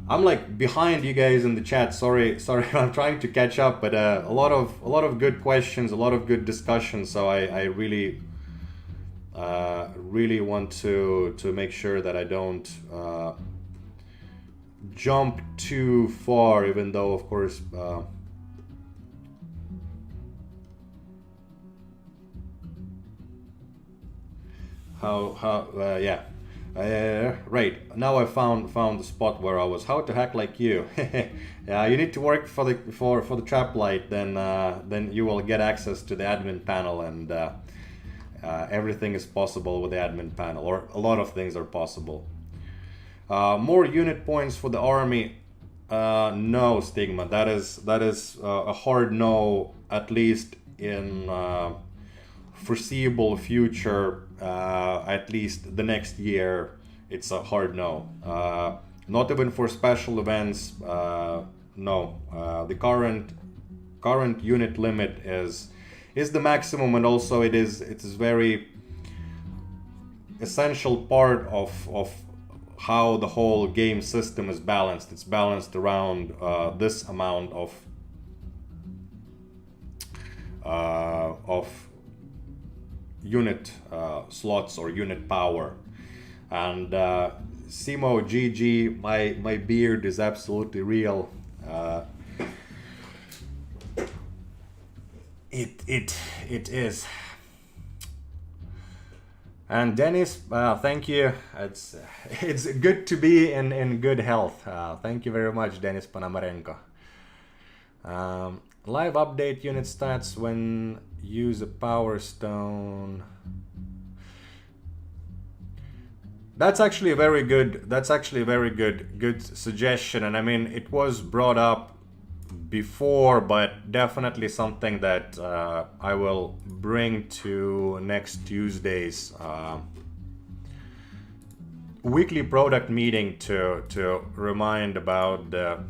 I'm like behind you guys in the chat. Sorry, I'm trying to catch up, but a lot of good questions, a lot of good discussion. So I really want to make sure that I don't jump too far, even though of course right now I found the spot where I was. How to hack like you. Yeah, you need to work for the trap light, then you will get access to the admin panel, and everything is possible with the admin panel, or a lot of things are possible. More unit points for the army. No, Stigma. That is a hard no, at least in foreseeable future. At least the next year, it's a hard no. Not even for special events. No. The current unit limit is the maximum, and also it is very essential part of how the whole game system is balanced. It's balanced around this amount of unit slots or unit power. And Simo GG, my beard is absolutely real. It is. And Dennis, thank you. It's good to be in good health. Thank you very much, Dennis Panamarenko. Live update unit stats when use a power stone. That's actually a very good. Good suggestion. And I mean, it was brought up before, but definitely something that I will bring to next Tuesday's weekly product meeting to remind about the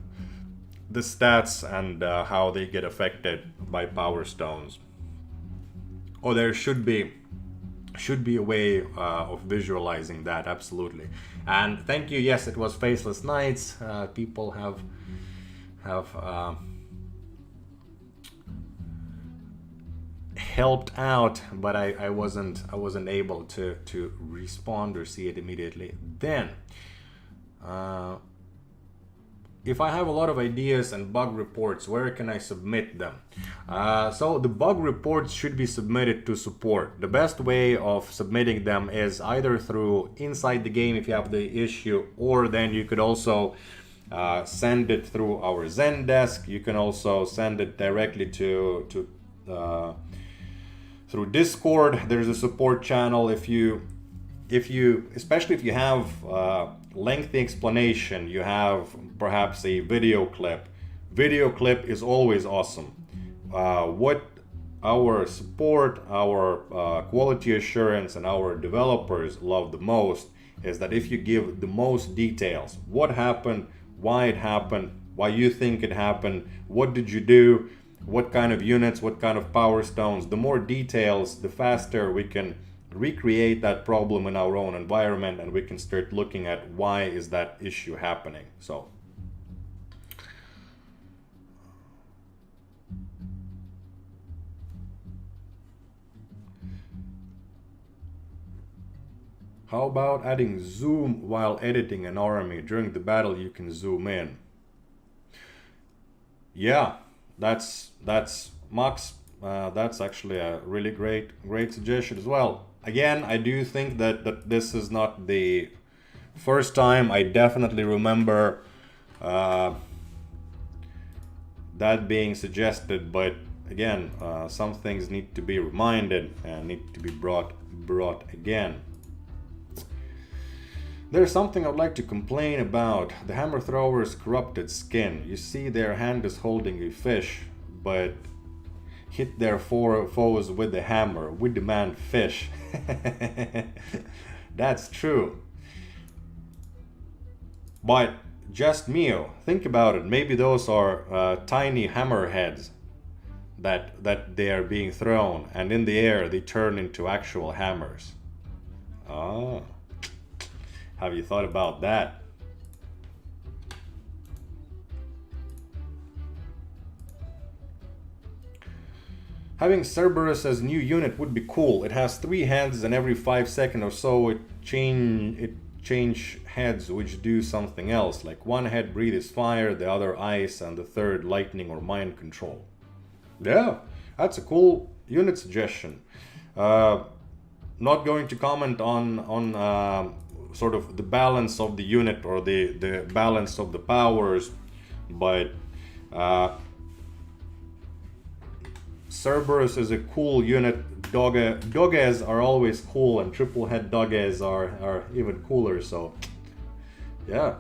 stats and how they get affected by power stones. Oh, there should be a way of visualizing that, absolutely. And thank you. Yes, it was Faceless Nights. People have helped out, but I wasn't able to respond or see it immediately. Then if I have a lot of ideas and bug reports, where can I submit them? So the bug reports should be submitted to support. The best way of submitting them is either through inside the game if you have the issue, or then you could also send it through our Zendesk. You can also send it directly to through Discord. There's a support channel. If you especially if you have lengthy explanation, you have perhaps a video clip. Video clip is always awesome. What our support, our quality assurance, and our developers love the most is that if you give the most details, what happened, why it happened, why you think it happened, what did you do, what kind of units, what kind of power stones. The more details, the faster we can recreate that problem in our own environment, and we can start looking at why is that issue happening. So how about adding zoom while editing an army? During the battle you can zoom in. Yeah, that's Max. That's actually a really great suggestion as well. Again, I do think that this is not the first time. I definitely remember that being suggested, but again, some things need to be reminded and need to be brought again. There's something I'd like to complain about. The hammer thrower's corrupted skin. You see their hand is holding a fish, but hit their foes with the hammer. We demand fish. That's true. But just Mio, think about it. Maybe those are tiny hammerheads that they are being thrown, and in the air they turn into actual hammers. Ah. Have you thought about that? Having Cerberus as new unit would be cool. It has 3 heads, and every 5 seconds or so it change heads which do something else. Like one head breathes fire, the other ice, and the third lightning or mind control. Yeah, that's a cool unit suggestion. Not going to comment on sort of the balance of the unit or the balance of the powers, but Cerberus is a cool unit. Doges are always cool, and triple head doges are even cooler, so yeah.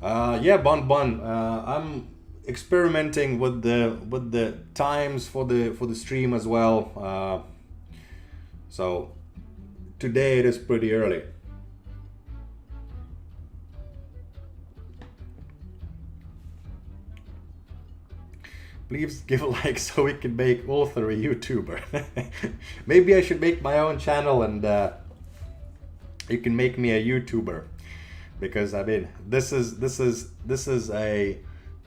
Yeah, Bun. I'm experimenting with the times for the stream as well. So today it is pretty early. Please give a like so we can make ulther a YouTuber. Maybe I should make my own channel and you can make me a YouTuber, because I mean this is a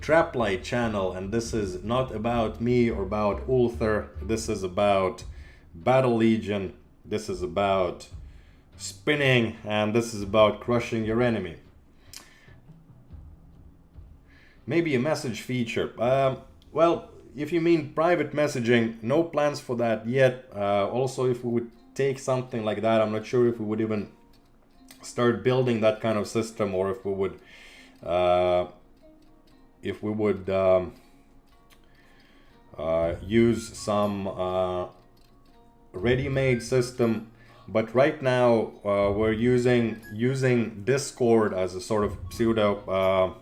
Traplight channel, and this is not about me or about ulther. This is about Battle Legion, this is about spinning, and this is about crushing your enemy. Maybe a message feature. Well, if you mean private messaging, no plans for that yet. Also, if we would take something like that, I'm not sure if we would even start building that kind of system, or if we would use some ready-made system. But right now we're using Discord as a sort of pseudo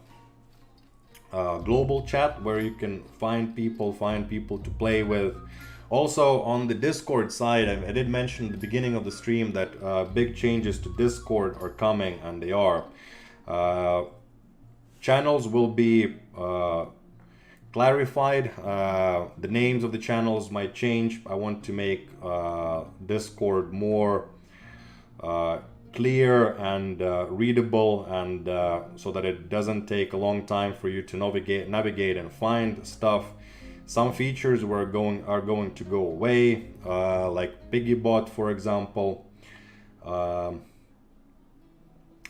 global chat where you can find people to play with. Also on the Discord side, I did mention at the beginning of the stream that big changes to Discord are coming, and they are. Channels will be clarified. The names of the channels might change. I want to make Discord more clear and readable, and so that it doesn't take a long time for you to navigate and find stuff. Some features are going to go away, like Piggybot, for example.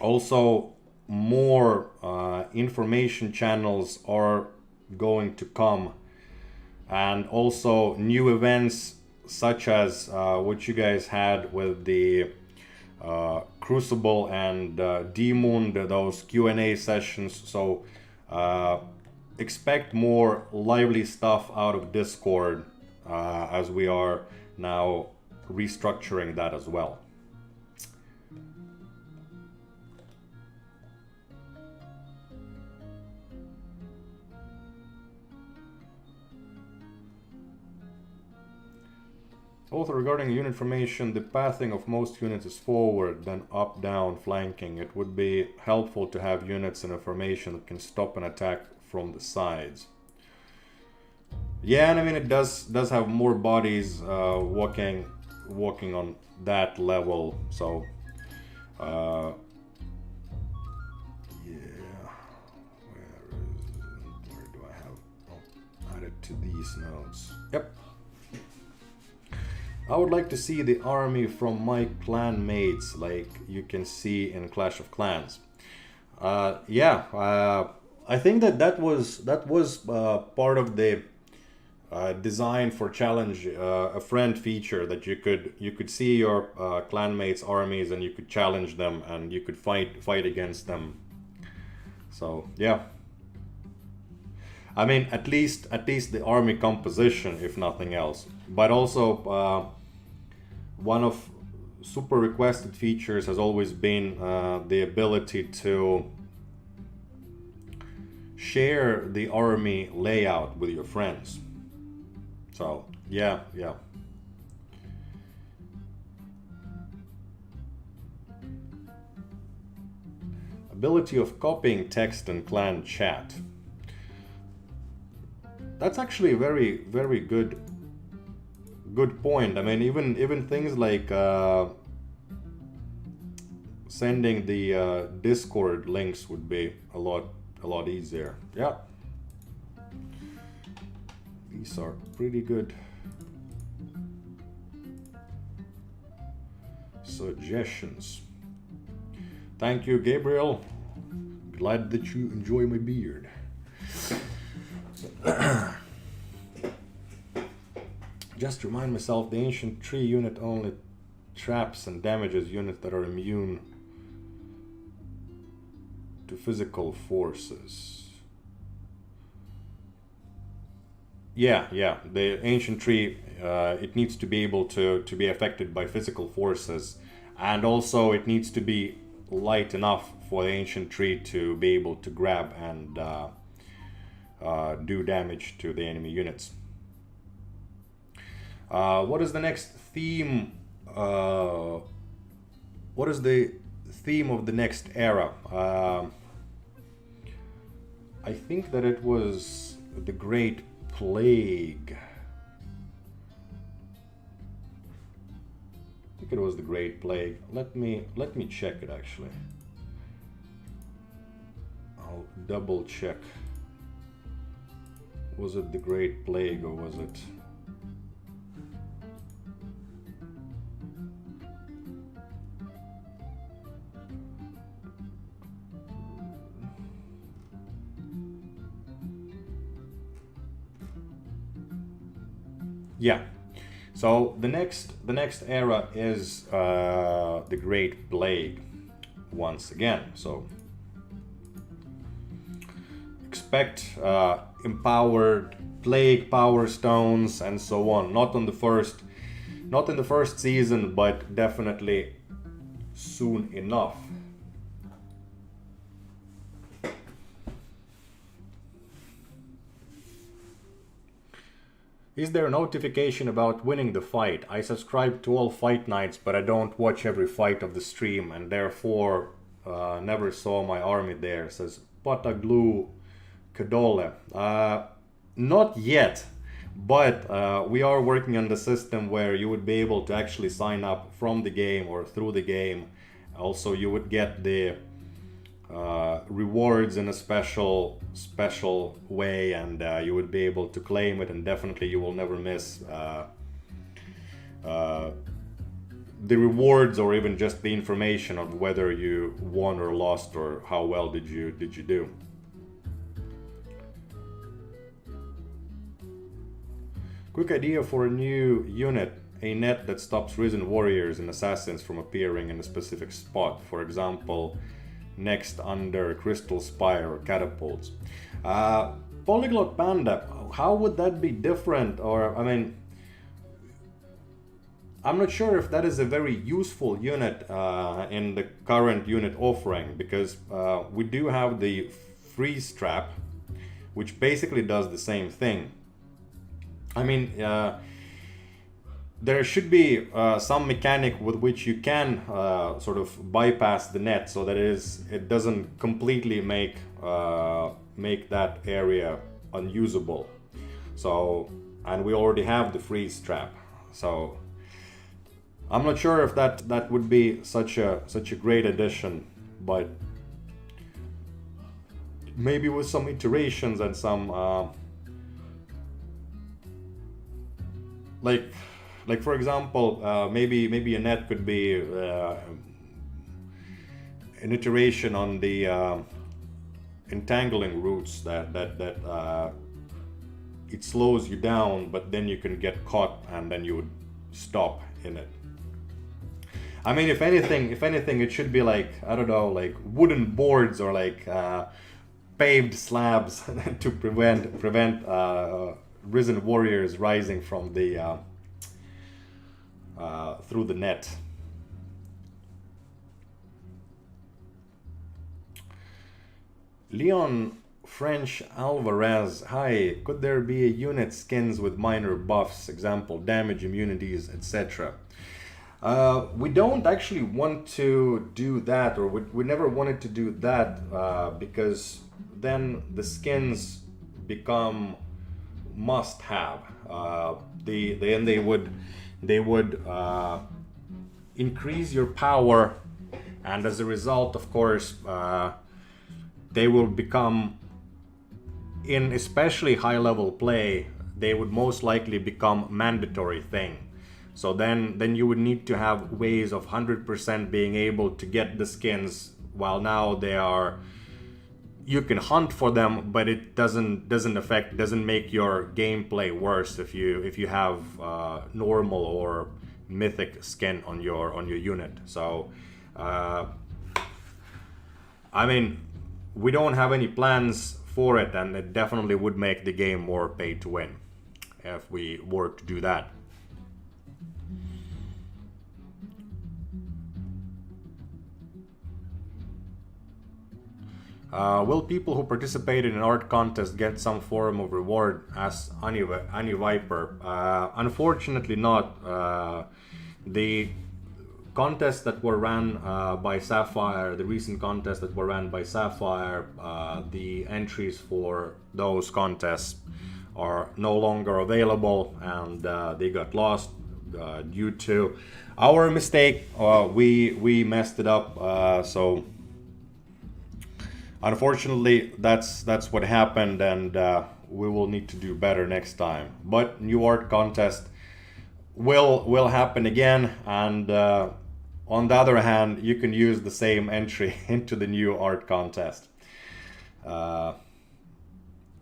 Also, more information channels are going to come, and also new events such as what you guys had with the Crucible and Demon, those Q&A sessions. So expect more lively stuff out of Discord as we are now restructuring that as well. Also regarding unit formation, the pathing of most units is forward, then up, down, flanking. It would be helpful to have units in a formation that can stop an attack from the sides. Yeah, and I mean it does have more bodies walking on that level, so yeah. Where do I have? Oh, added to these notes. Yep. I would like to see the army from my clan mates, like you can see in Clash of Clans. Yeah, I think that was part of the design for challenge a friend feature, that you could see your clanmates' armies and you could challenge them and you could fight against them. So yeah, I mean at least the army composition, if nothing else. But also one of super requested features has always been the ability to share the army layout with your friends. So yeah. Ability of copying text in clan chat. That's actually a very good point. I mean, even things like sending the Discord links would be a lot easier. Yeah. These are pretty good suggestions. Thank you, Gabriel. Glad that you enjoy my beard. Just remind myself, the ancient tree unit only traps and damages units that are immune to physical forces. Yeah, the ancient tree, it needs to be able to be affected by physical forces, and also it needs to be light enough for the ancient tree to be able to grab and do damage to the enemy units. What is the next theme? What is the theme of the next era? I think that it was the Great Plague. I think it was the Great Plague. Let me check it actually. I'll double check. Was it the Great Plague or was it? Yeah, so the next era is the Great Plague once again. So expect empowered plague power stones and so on. Not in the first season, but definitely soon enough. Is there a notification about winning the fight? I subscribe to all fight nights, but I don't watch every fight of the stream, and therefore never saw my army there, says Pataglu Kadole. Not yet, but we are working on the system where you would be able to actually sign up from the game or through the game. Also, you would get the rewards in a special way, and you would be able to claim it, and definitely you will never miss the rewards, or even just the information of whether you won or lost, or how well did you do. Quick idea for a new unit: a net that stops risen warriors and assassins from appearing in a specific spot. For example, next under Crystal Spire or catapults. Polyglot Panda, how would that be different? Or, I mean, I'm not sure if that is a very useful unit in the current unit offering, because we do have the freeze trap, which basically does the same thing. I mean, there should be some mechanic with which you can sort of bypass the net, so that it doesn't completely make that area unusable. So, and we already have the freeze trap, so I'm not sure if that would be such a great addition, but maybe with some iterations and some like for example, maybe a net could be an iteration on the entangling routes that it slows you down, but then you can get caught and then you would stop in it. I mean, if anything, it should be like, I don't know, like wooden boards or like paved slabs to prevent risen warriors rising from the through the net. Leon French Alvarez, hi, could there be a unit skins with minor buffs, example damage, immunities, etc.? We don't actually want to do that, or we never wanted to do that, because then the skins become must-have. They would increase your power, and as a result, of course, they will become, in especially high-level play, they would most likely become mandatory thing. So then you would need to have ways of 100% being able to get the skins, while now they are, you can hunt for them, but it doesn't make your gameplay worse if you have normal or mythic skin on your unit. So I mean, we don't have any plans for it, and it definitely would make the game more pay to win if we were to do that. Will people who participated in an art contest get some form of reward as Ani Viper? Unfortunately not. The contests that were ran by Sapphire, the recent contests that were ran by Sapphire, the entries for those contests are no longer available, and they got lost due to our mistake. We messed it up, so unfortunately that's what happened, and we will need to do better next time. But new art contest will happen again, and on the other hand, you can use the same entry into the new art contest,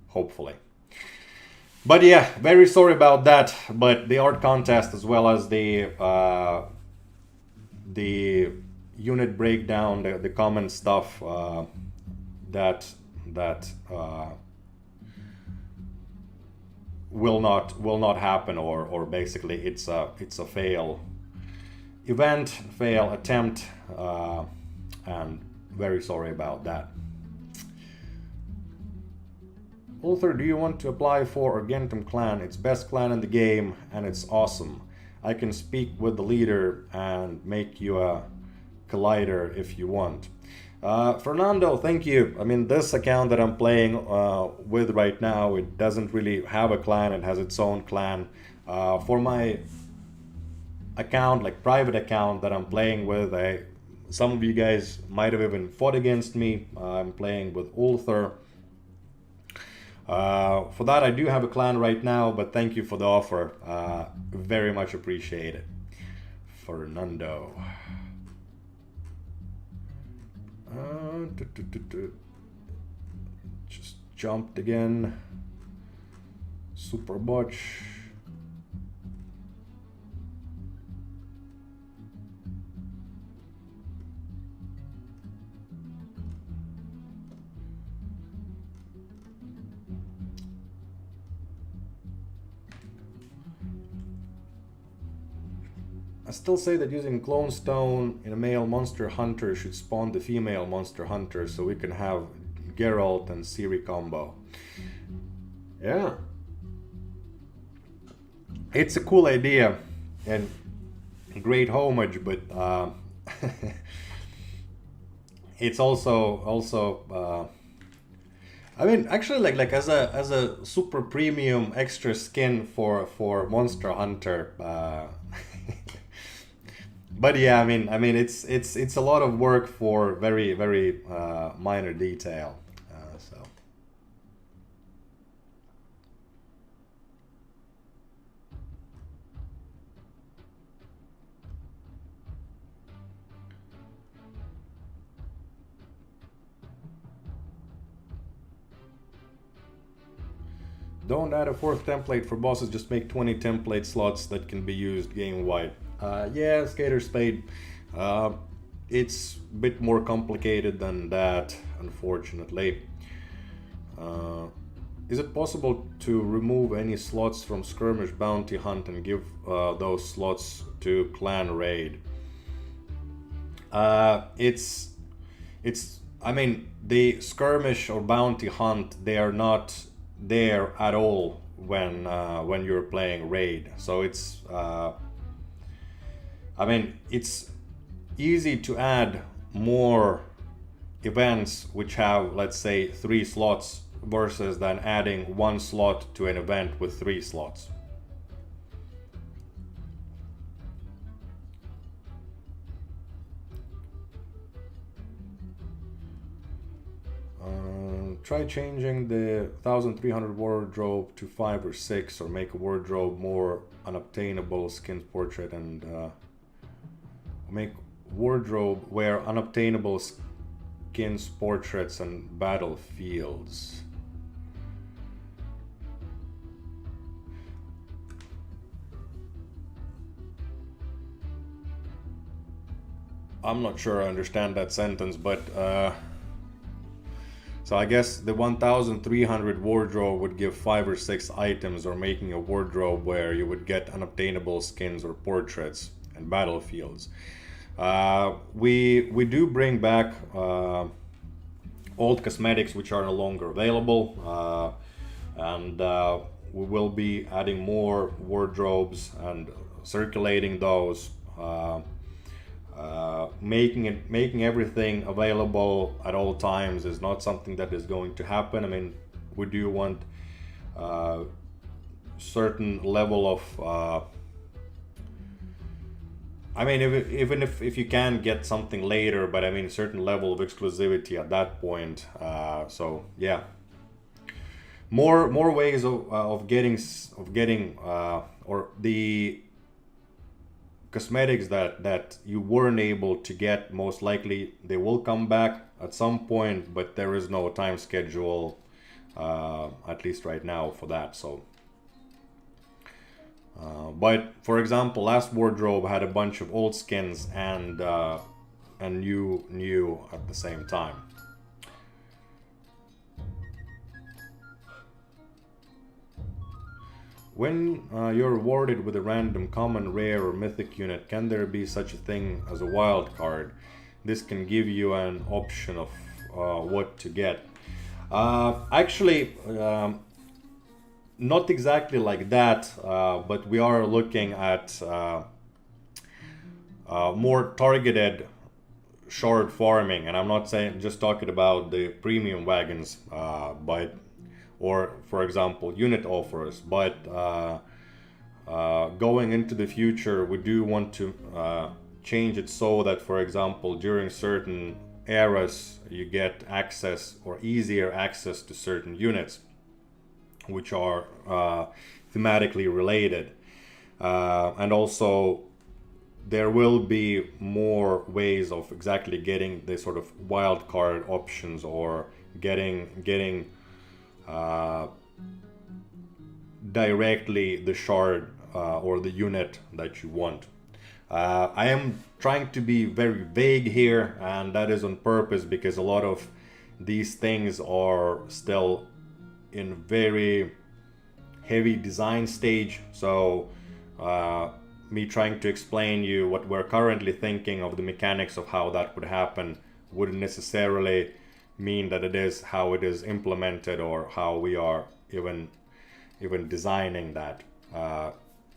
hopefully. But yeah, very sorry about that. But the art contest, as well as the unit breakdown, the common stuff, that will not happen, or basically it's a fail event, fail attempt, and very sorry about that. Ulther, do you want to apply for Argentum clan? It's best clan in the game, and it's awesome. I can speak with the leader and make you a collider if you want. Fernando, thank you. I mean, this account that I'm playing with right now, it doesn't really have a clan. It has its own clan. For my account, like private account that I'm playing with, some of you guys might have even fought against me. I'm playing with Ulther. For that, I do have a clan right now, but thank you for the offer. Very much appreciated. Fernando. Just jumped again. Super botch. I still say that using clone stone in a male monster hunter should spawn the female monster hunter, so we can have Geralt and Ciri combo. Yeah. It's a cool idea. and great homage, but it's also I mean, actually, like as a super premium extra skin for Monster Hunter. But yeah, it's a lot of work for very minor detail. So don't add a fourth template for bosses. Just make 20 template slots that can be used game wide. Yeah, Skater Spade. Uh, it's a bit more complicated than that, unfortunately. Uh, is it possible to remove any slots from Skirmish Bounty Hunt and give those slots to Clan Raid? It's I mean, the Skirmish or Bounty Hunt, they are not there at all when you're playing Raid. So it's easy to add more events which have, let's say, 3 slots versus than adding 1 slot to an event with 3 slots. Try changing the 1300 wardrobe to 5 or 6, or make a wardrobe more unobtainable skins portrait, and make wardrobe where unobtainable skins portraits and battlefields. I'm not sure I understand that sentence, but so I guess the 1300 wardrobe would give 5 or 6 items, or making a wardrobe where you would get unobtainable skins or portraits and battlefields. We do bring back old cosmetics which are no longer available, and we will be adding more wardrobes and circulating those. Making everything available at all times is not something that is going to happen. I mean, we do want certain level of even if you can get something later, but I mean certain level of exclusivity at that point. So yeah, more ways of getting or the cosmetics that you weren't able to get. Most likely they will come back at some point, but there is no time schedule, at least right now, for that. So but for example, last wardrobe had a bunch of old skins and new at the same time. When you're rewarded with a random common, rare, or mythic unit, can there be such a thing as a wild card? This can give you an option of what to get. Actually, not exactly like that, but we are looking at more targeted shard farming, and I'm not saying just talking about the premium wagons, but or for example unit offers, but going into the future we do want to change it so that, for example, during certain eras you get access or easier access to certain units which are thematically related, and also there will be more ways of exactly getting the sort of wild card options, or getting directly the shard or the unit that you want. I am trying to be very vague here, and that is on purpose because a lot of these things are still in very heavy design stage. So me trying to explain you what we're currently thinking of the mechanics of how that would happen wouldn't necessarily mean that it is how it is implemented, or how we are even designing that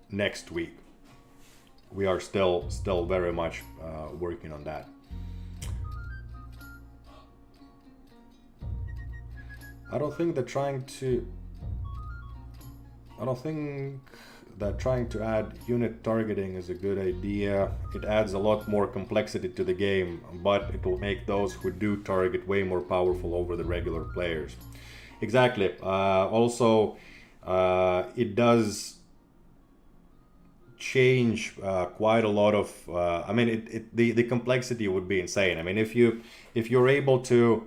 next week. we are still very much working on that. I don't think that trying to add unit targeting is a good idea. It adds a lot more complexity to the game, but it will make those who do target way more powerful over the regular players. Exactly. Also, it does change quite a lot of. I mean, the complexity would be insane. I mean, if you're able to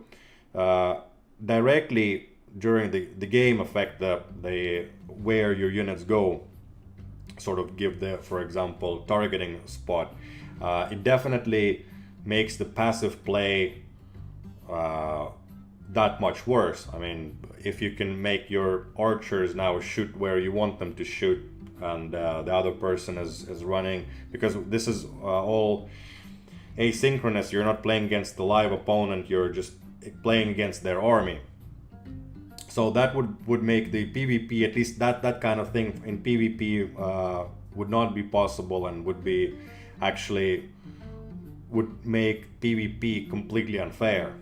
directly during the game affect the where your units go, sort of give the, for example, targeting spot, it definitely makes the passive play that much worse. I mean, if you can make your archers now shoot where you want them to shoot, and the other person is running, because this is all asynchronous, you're not playing against the live opponent, you're just playing against their army. So that would make the PvP, at least that kind of thing in PvP would not be possible, and would make PvP completely unfair.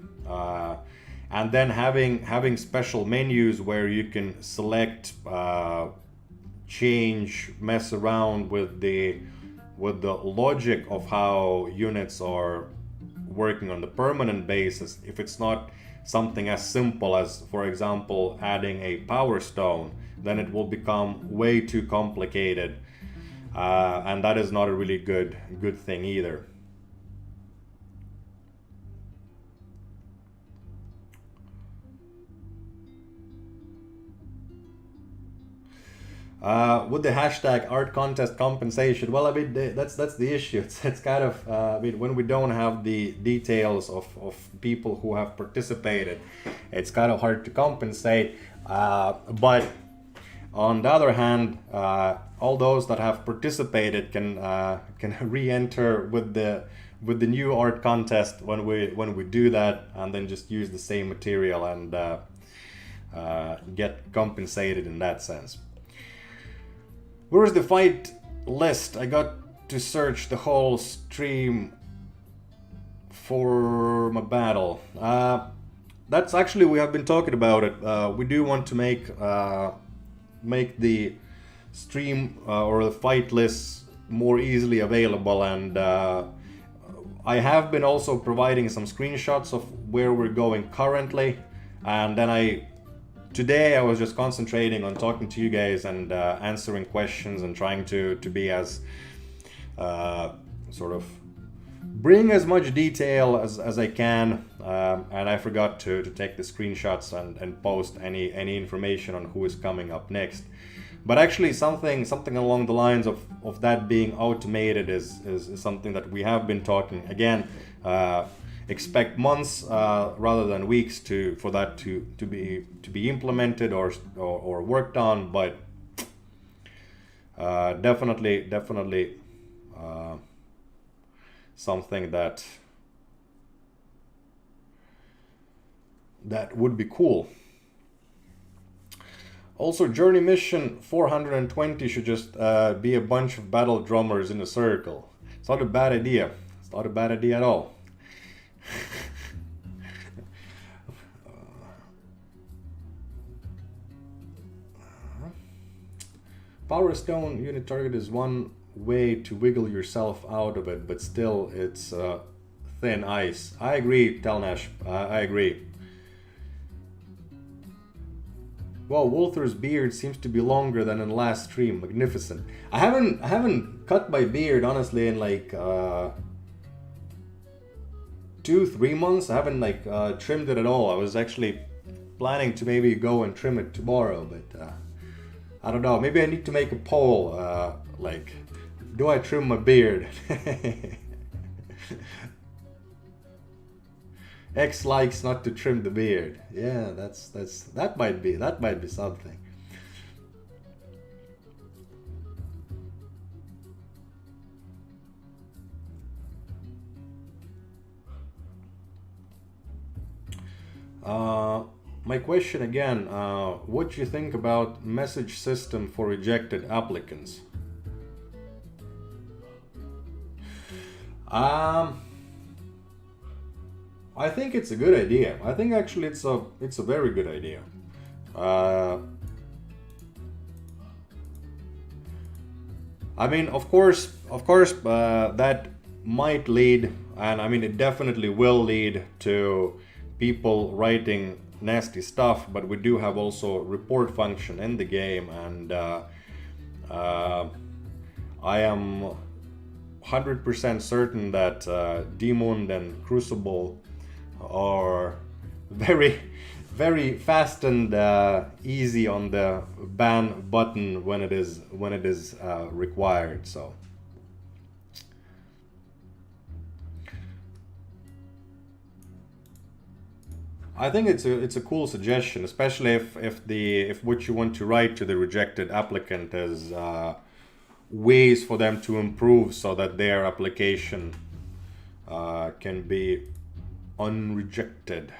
And then having special menus where you can select, change, mess around with the logic of how units are working on the permanent basis. If it's not something as simple as, for example, adding a power stone, then it will become way too complicated, and that is not a really good thing either. With the hashtag art contest compensation, well, I mean, that's the issue. It's kind of, I mean, when we don't have the details of people who have participated, it's kind of hard to compensate. But on the other hand, all those that have participated can re-enter with the new art contest when we do that, and then just use the same material and get compensated in that sense. Where's the fight list? I got to search the whole stream for my battle. That's actually, we have been talking about it. We do want to make the stream or the fight lists more easily available, and I have been also providing some screenshots of where we're going currently, and then today I was just concentrating on talking to you guys and answering questions and trying to be as sort of bring as much detail as I can, and I forgot to take the screenshots and post any information on who is coming up next. But actually something along the lines of that being automated is something that we have been talking. Again, expect months rather than weeks for that to be implemented or worked on, but definitely something that would be cool. Also, journey mission 420 should just be a bunch of battle drummers in a circle. It's not a bad idea. It's not a bad idea at all. Power stone unit target is one way to wiggle yourself out of it, but still it's thin ice. I agree, Telnash. I agree. Well, Ulther's beard seems to be longer than in last stream. Magnificent. I haven't cut my beard honestly in like 2-3 months. I haven't like trimmed it at all. I was actually planning to maybe go and trim it tomorrow, but I don't know. Maybe I need to make a poll. Like, do I trim my beard? X likes not to trim the beard. Yeah, that might be something. My question again, what do you think about message system for rejected applicants? Um, I think it's a good idea. I think actually it's a very good idea. Uh, I mean, of course, that might lead, and I mean, it definitely will lead to people writing nasty stuff. But we do have also a report function in the game, and uh, I am 100% certain that Demon and Crucible are very, very fast and easy on the ban button when it is required. So I think it's a cool suggestion, especially if what you want to write to the rejected applicant is ways for them to improve so that their application can be unrejected.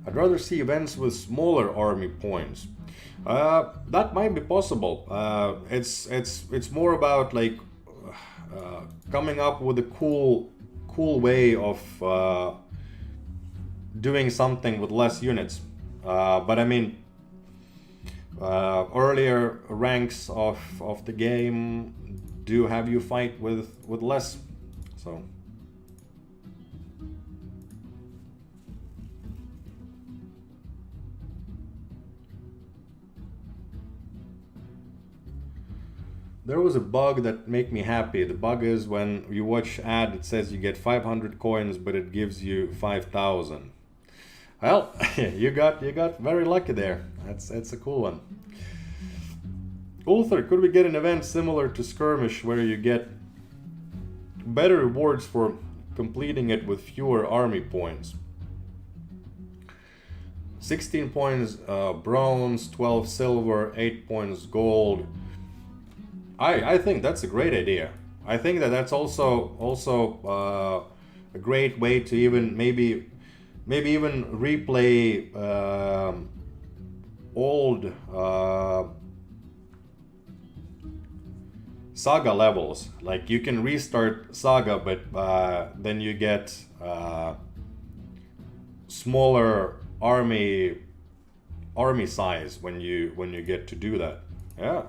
I'd rather see events with smaller army points. That might be possible. It's more about like coming up with a cool way of doing something with less units. But I mean, earlier ranks of the game do have you fight with less. So. There was a bug that made me happy. The bug is when you watch ad, it says you get 500 coins, but it gives you 5,000. Well, you got very lucky there. That's a cool one. Ulther, could we get an event similar to Skirmish where you get better rewards for completing it with fewer army points? 16 points bronze, 12 silver, 8 points gold. I think that's a great idea. I think that's also a great way to even maybe even replay old Saga levels. Like you can restart Saga, but then you get smaller army size when you get to do that. Yeah.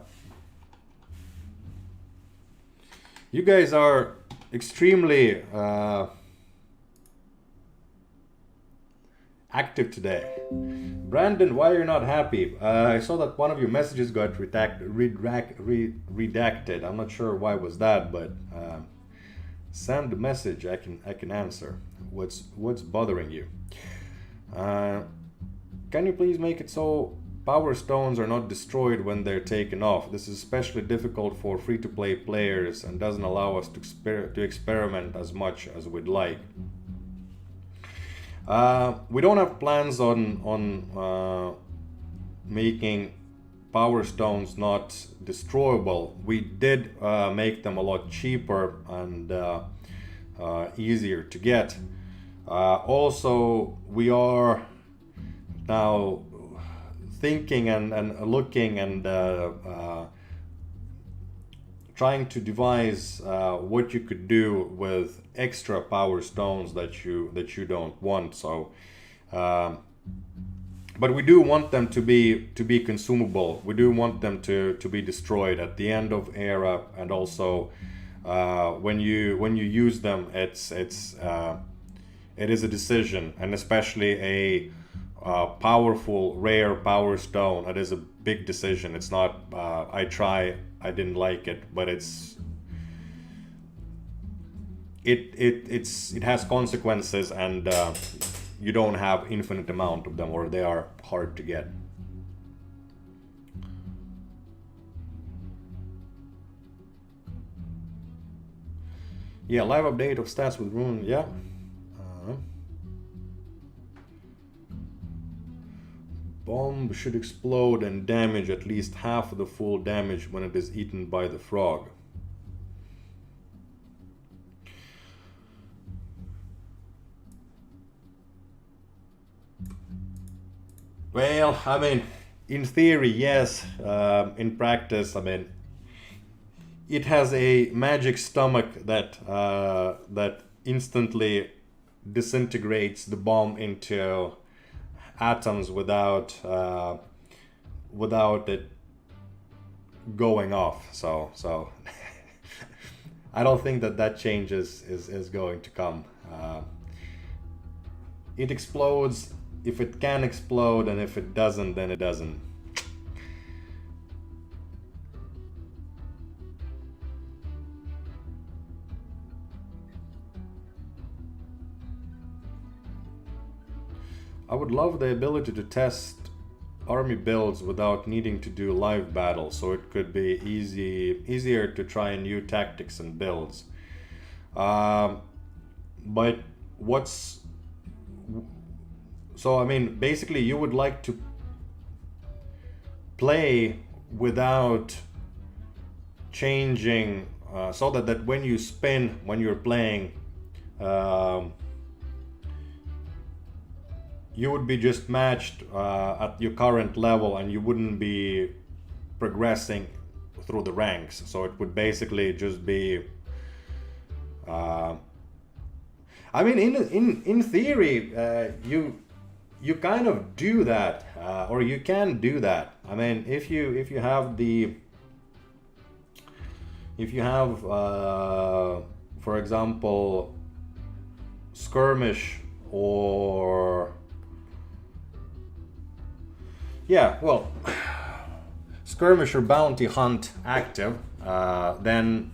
You guys are extremely active today. Brandon, why are you not happy? I saw that one of your messages got redacted. I'm not sure why was that, but send a message. I can answer. What's bothering you? Can you please make it so power stones are not destroyed when they're taken off? This is especially difficult for free-to-play players and doesn't allow us to experiment as much as we'd like. We don't have plans on making power stones not destroyable. We did make them a lot cheaper and easier to get. Also, we are now thinking and looking and trying to devise what you could do with extra power stones that you don't want. So, but we do want them to be consumable. We do want them to be destroyed at the end of era, and also when you use them, it is a decision, and especially a powerful rare power stone. It is a big decision. It's not I didn't like it, but it has consequences, and you don't have infinite amount of them, or they are hard to get. Yeah, live update of stats with rune. Yeah. Bomb should explode and damage at least half of the full damage when it is eaten by the frog. Well, I mean, in theory, yes. In practice, I mean, it has a magic stomach that instantly disintegrates the bomb into atoms without it going off. So I don't think that change is going to come. It explodes if it can explode, and if it doesn't, then it doesn't. I would love the ability to test army builds without needing to do live battle, so it could be easier to try new tactics and builds. But what's so I mean, basically, you would like to play without changing, so that when you spin, when you're playing, you would be just matched at your current level, and you wouldn't be progressing through the ranks. So it would basically just be, I mean, in theory, you kind of do that, or you can do that. I mean, if you have for example, Skirmish, or yeah, well, Skirmish or Bounty Hunt active, then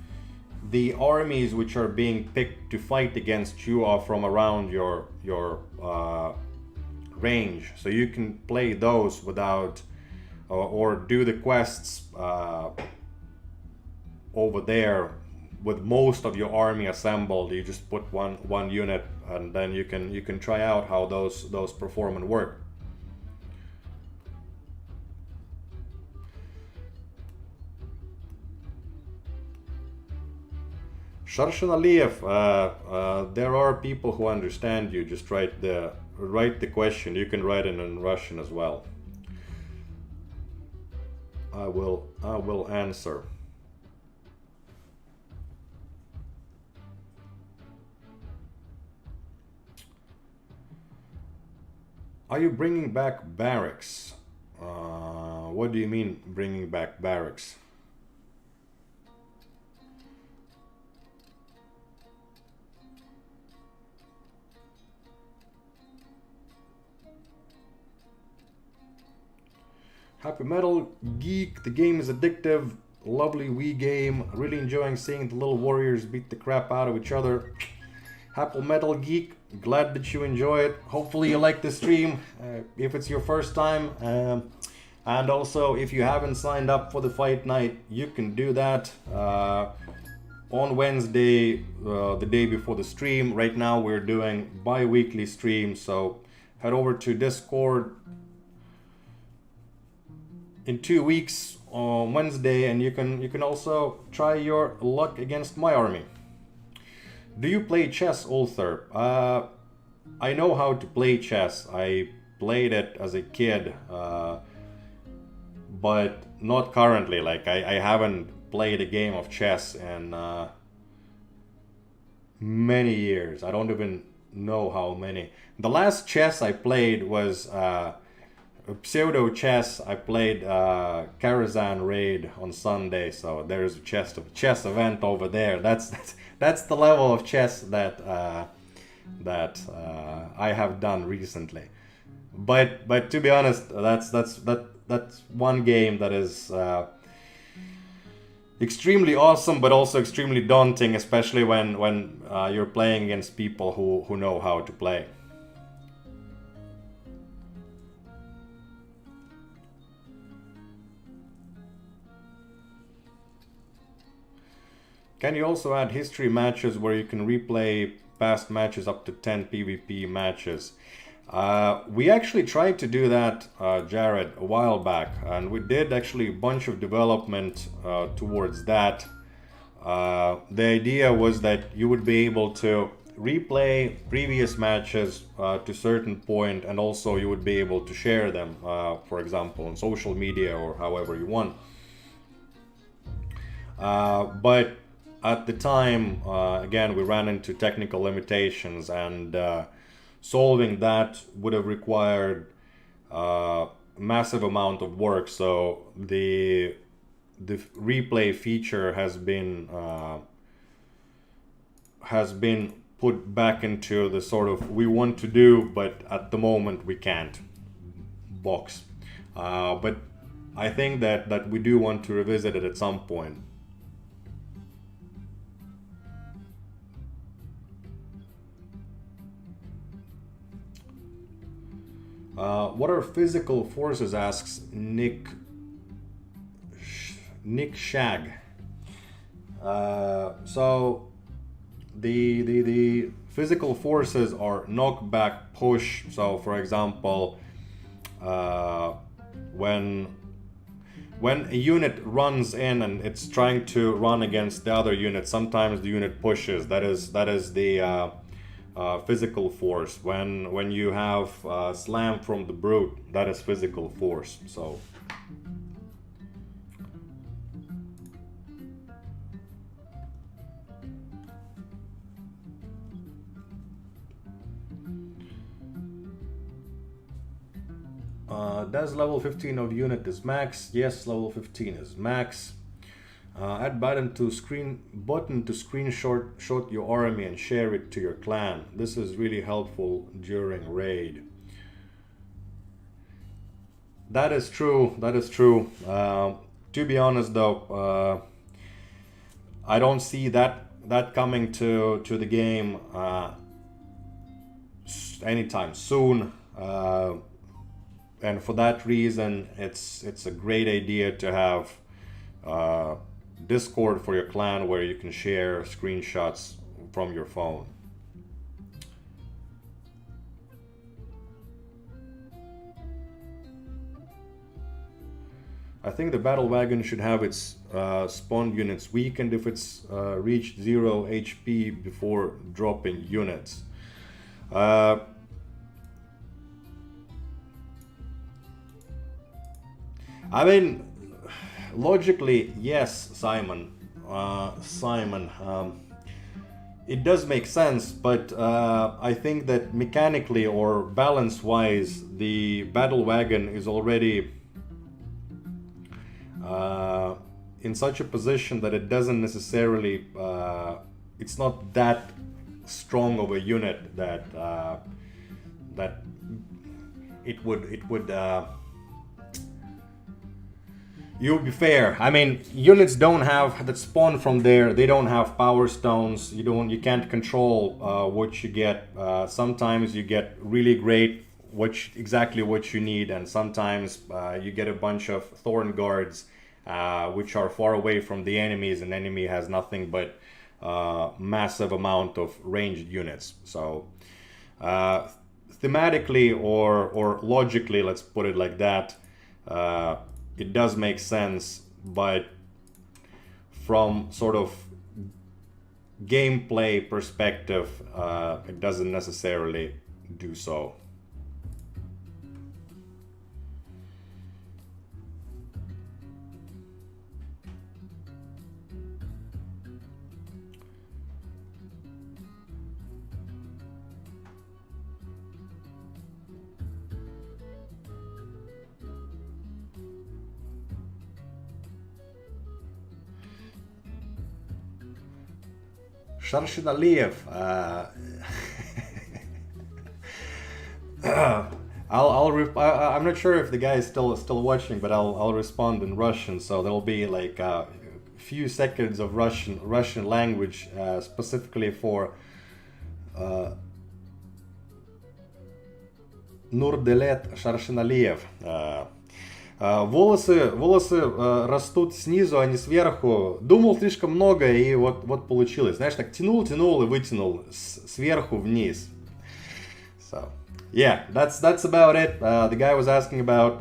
the armies which are being picked to fight against you are from around your range, so you can play those without, or do the quests over there with most of your army assembled. You just put one unit, and then you can try out how those perform and work. Sharshan Aliyev, there are people who understand you. Just write the question. You can write it in Russian as well. I will answer. Are you bringing back barracks? What do you mean bringing back barracks? Happy Metal Geek, the game is addictive, lovely Wii game, really enjoying seeing the little warriors beat the crap out of each other. Happy Metal Geek, glad that you enjoy it. Hopefully you like the stream, if it's your first time. And also, if you haven't signed up for the fight night, you can do that on Wednesday, the day before the stream. Right now we're doing bi-weekly streams, so head over to Discord in 2 weeks on Wednesday, and you can also try your luck against my army. Do you play chess, ulther? I know how to play chess. I played it as a kid, but not currently. Like I haven't played a game of chess in many years. I don't even know how many. The last chess I played was pseudo chess. I played Karazhan Raid on Sunday, so there's a chess event over there. That's the level of chess that I have done recently. But to be honest, that's one game that is extremely awesome, but also extremely daunting, especially when you're playing against people who know how to play. Can you also add history matches where you can replay past matches up to 10 PvP matches? We actually tried to do that, Jared, a while back, and we did actually a bunch of development towards that. The idea was that you would be able to replay previous matches to a certain point, and also you would be able to share them, for example, on social media or however you want. But at the time, again, we ran into technical limitations, and solving that would have required a massive amount of work. So the replay feature has been put back into the sort of we want to do, but at the moment we can't box. But I think that we do want to revisit it at some point. What are physical forces, asks Nick Shag. So the physical forces are knockback, push. So for example, when a unit runs in and it's trying to run against the other unit, sometimes the unit pushes. That is the physical force. When you have slam from the brute, that is physical force. So does level 15 of unit is max? Yes, level 15 is max. Add button to screenshot your army and share it to your clan. This is really helpful during raid. That is true. That is true. To be honest, though, I don't see that coming to the game anytime soon. And for that reason, it's a great idea to have Discord for your clan where you can share screenshots from your phone. I think the battle wagon should have its spawned units weakened if it's reached 0 HP before dropping units. I mean, logically, yes, Simon. It does make sense, but I think that mechanically or balance-wise, the battle wagon is already in such a position that it doesn't necessarily. It's not that strong of a unit that it would. You'll be fair. I mean, units don't have that spawn from there. They don't have power stones. You can't control what you get. Sometimes you get really great exactly what you need, and sometimes you get a bunch of thorn guards, which are far away from the enemies, and enemy has nothing but massive amount of ranged units. So thematically or logically, let's put it like that. It does make sense, but from sort of gameplay perspective, it doesn't necessarily do so. Sharshin Aliyev. I'm not sure if the guy is still watching, but I'll respond in Russian. So there'll be like a few seconds of Russian language specifically for Nurdelet Sharshin волосы растут снизу, а не сверху. Думал слишком много, и вот получилось. Знаешь, так тянул и вытянул сверху вниз. So, yeah, that's about it. The guy was asking about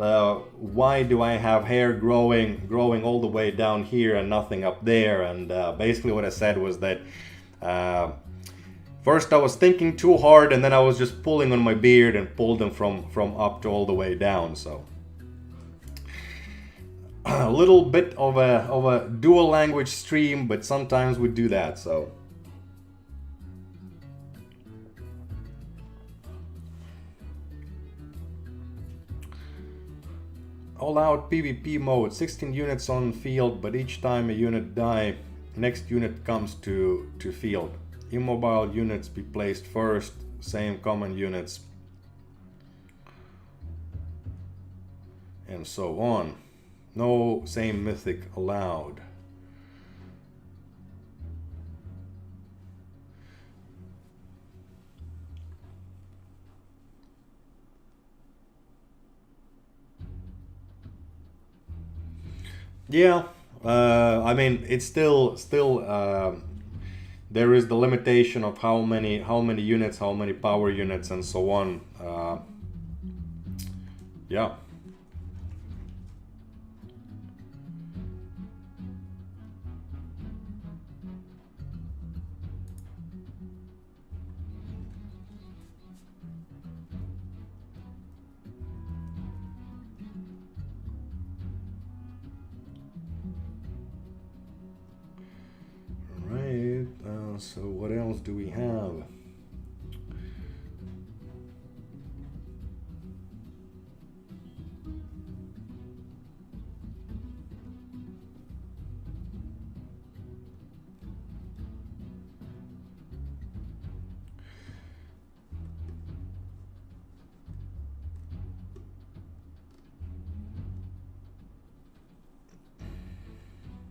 why do I have hair growing all the way down here and nothing up there, and basically what I said was that First I was thinking too hard, and then I was just pulling on my beard and pulled them from up to all the way down. So a little bit of a dual language stream, but sometimes we do that. So all out PvP mode, 16 units on field, but each time a unit die, next unit comes to field. Immobile units be placed first, same common units, and so on. No same mythic allowed. Yeah, I mean, it's still there is the limitation of how many units, how many power units, and so on. Yeah. Right. So what else do we have?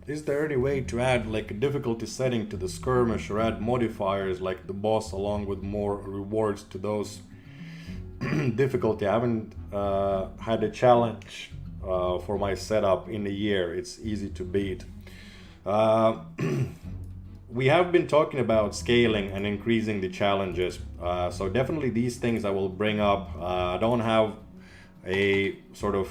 Is there any way to add like a difficulty setting to the skirmish, or add modifiers like the boss along with more rewards to those difficulty? I haven't had a challenge for my setup in a year. It's easy to beat. We have been talking about scaling and increasing the challenges. So definitely these things I will bring up. I don't have a sort of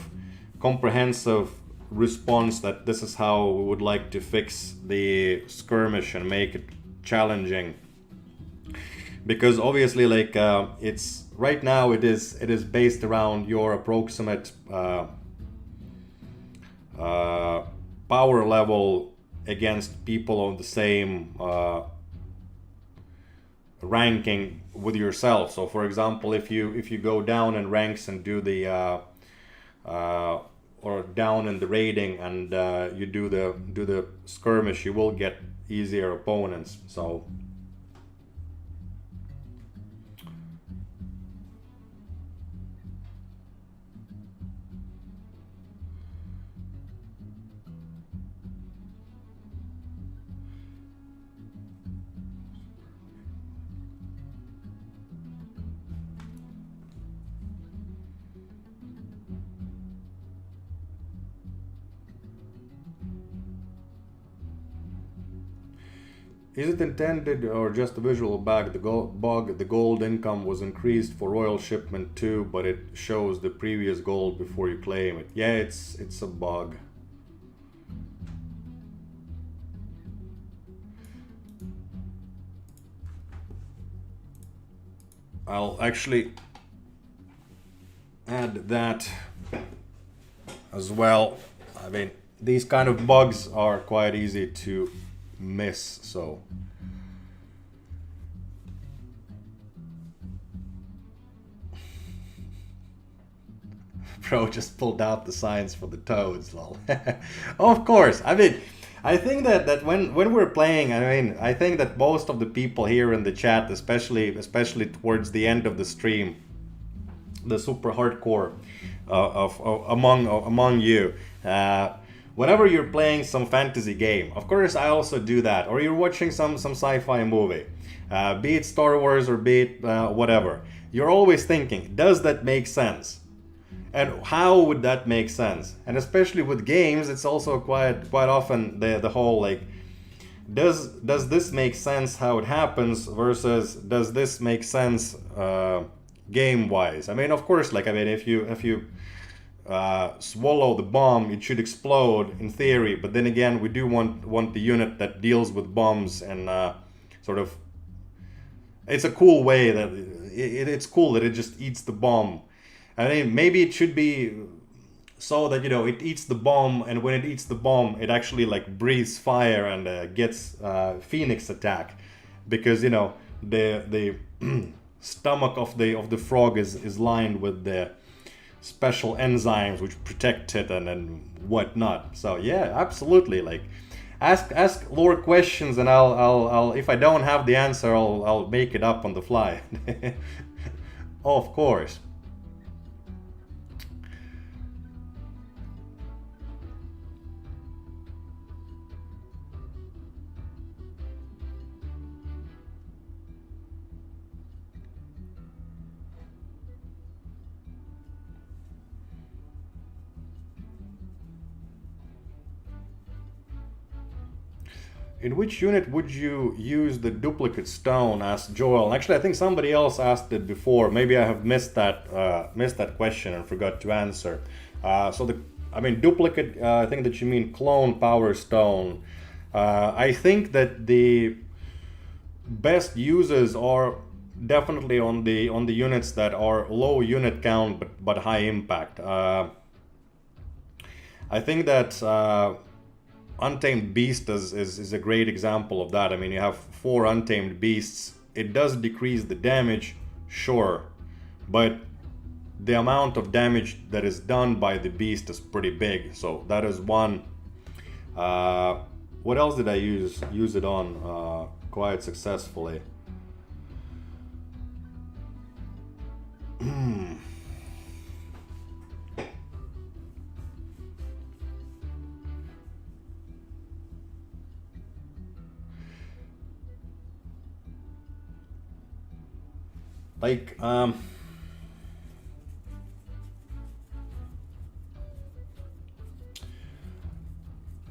comprehensive response that this is how we would like to fix the skirmish and make it challenging, because obviously like it's right now it is based around your approximate power level against people on the same ranking with yourself. So for example, if you go down in ranks and do the or down in the rating and you do the skirmish, you will get easier opponents. So is it intended or just a visual bug? The gold income was increased for royal shipment too, but it shows the previous gold before you claim it. Yeah, it's a bug. I'll actually add that as well. I mean, these kind of bugs are quite easy to miss, so Bro just pulled out the signs for the toads, lol. Of course, I mean, I think that when we're playing, I mean, I think that most of the people here in the chat, especially towards the end of the stream, the super hardcore among you, whenever you're playing some fantasy game, of course I also do that, or you're watching some sci-fi movie, be it Star Wars or be it whatever, you're always thinking, does that make sense? And how would that make sense? And especially with games, it's also quite often the whole like, does this make sense how it happens versus does this make sense game wise? I mean, of course, like, I mean, if you swallow the bomb, it should explode in theory, but then again, we do want the unit that deals with bombs and sort of it's a cool way that it's cool that it just eats the bomb. I mean, maybe it should be so that, you know, it eats the bomb, and when it eats the bomb, it actually like breathes fire and gets Phoenix attack, because, you know, the stomach of the frog is lined with the special enzymes which protect it and whatnot. So yeah, absolutely. Like, ask lore questions, and I'll if I don't have the answer, I'll make it up on the fly. Of course. In which unit would you use the duplicate stone? Asked Joel. Actually, I think somebody else asked it before. Maybe I have missed that question and forgot to answer. I mean, duplicate. I think that you mean clone power stone. I think that the best uses are definitely on the units that are low unit count but high impact. I think that. Untamed Beast is a great example of that. I mean, you have 4 Untamed Beasts. It does decrease the damage, sure, but the amount of damage that is done by the beast is pretty big. So that is one. What else did I use it on quite successfully? Like,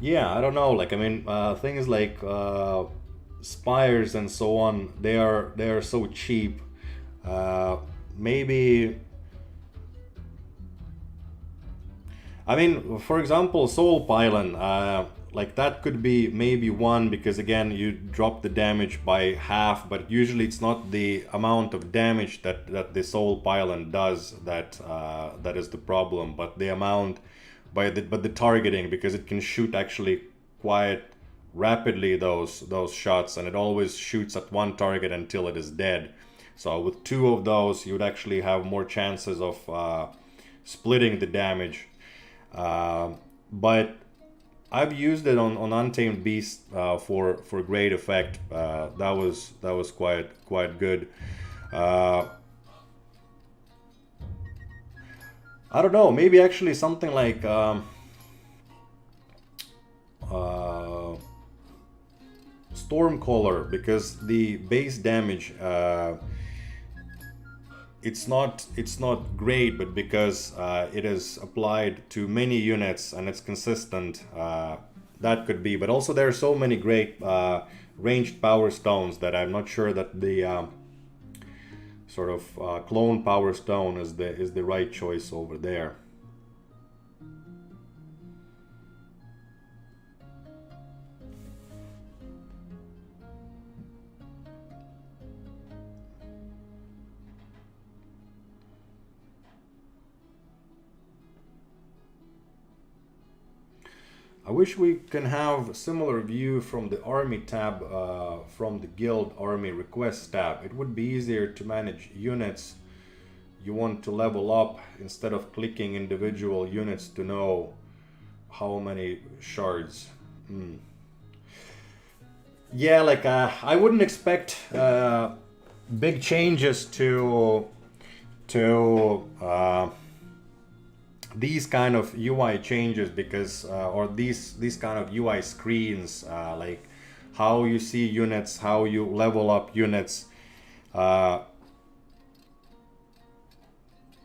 yeah, I don't know. Like, I mean, things like spires and so on, they are so cheap. Maybe, I mean, for example, Soul Pylon, like that could be maybe one, because again, you drop the damage by half, but usually it's not the amount of damage that the Soul Pylon does that is the problem, but the amount but the targeting, because it can shoot actually quite rapidly those shots, and it always shoots at one target until it is dead. So with 2 of those, you would actually have more chances of splitting the damage. But I've used it on Untamed Beast for great effect. That was quite good. I don't know. Maybe actually something like Stormcaller, because the base damage. It's not great, but because it is applied to many units and it's consistent, that could be. But also there are so many great ranged power stones that I'm not sure that the sort of clone power stone is the right choice over there. I wish we can have similar view from the army tab from the guild army request tab. It would be easier to manage units you want to level up instead of clicking individual units to know how many shards. Yeah, like I wouldn't expect big changes to these kind of UI changes, because or these kind of UI screens, like how you see units, how you level up units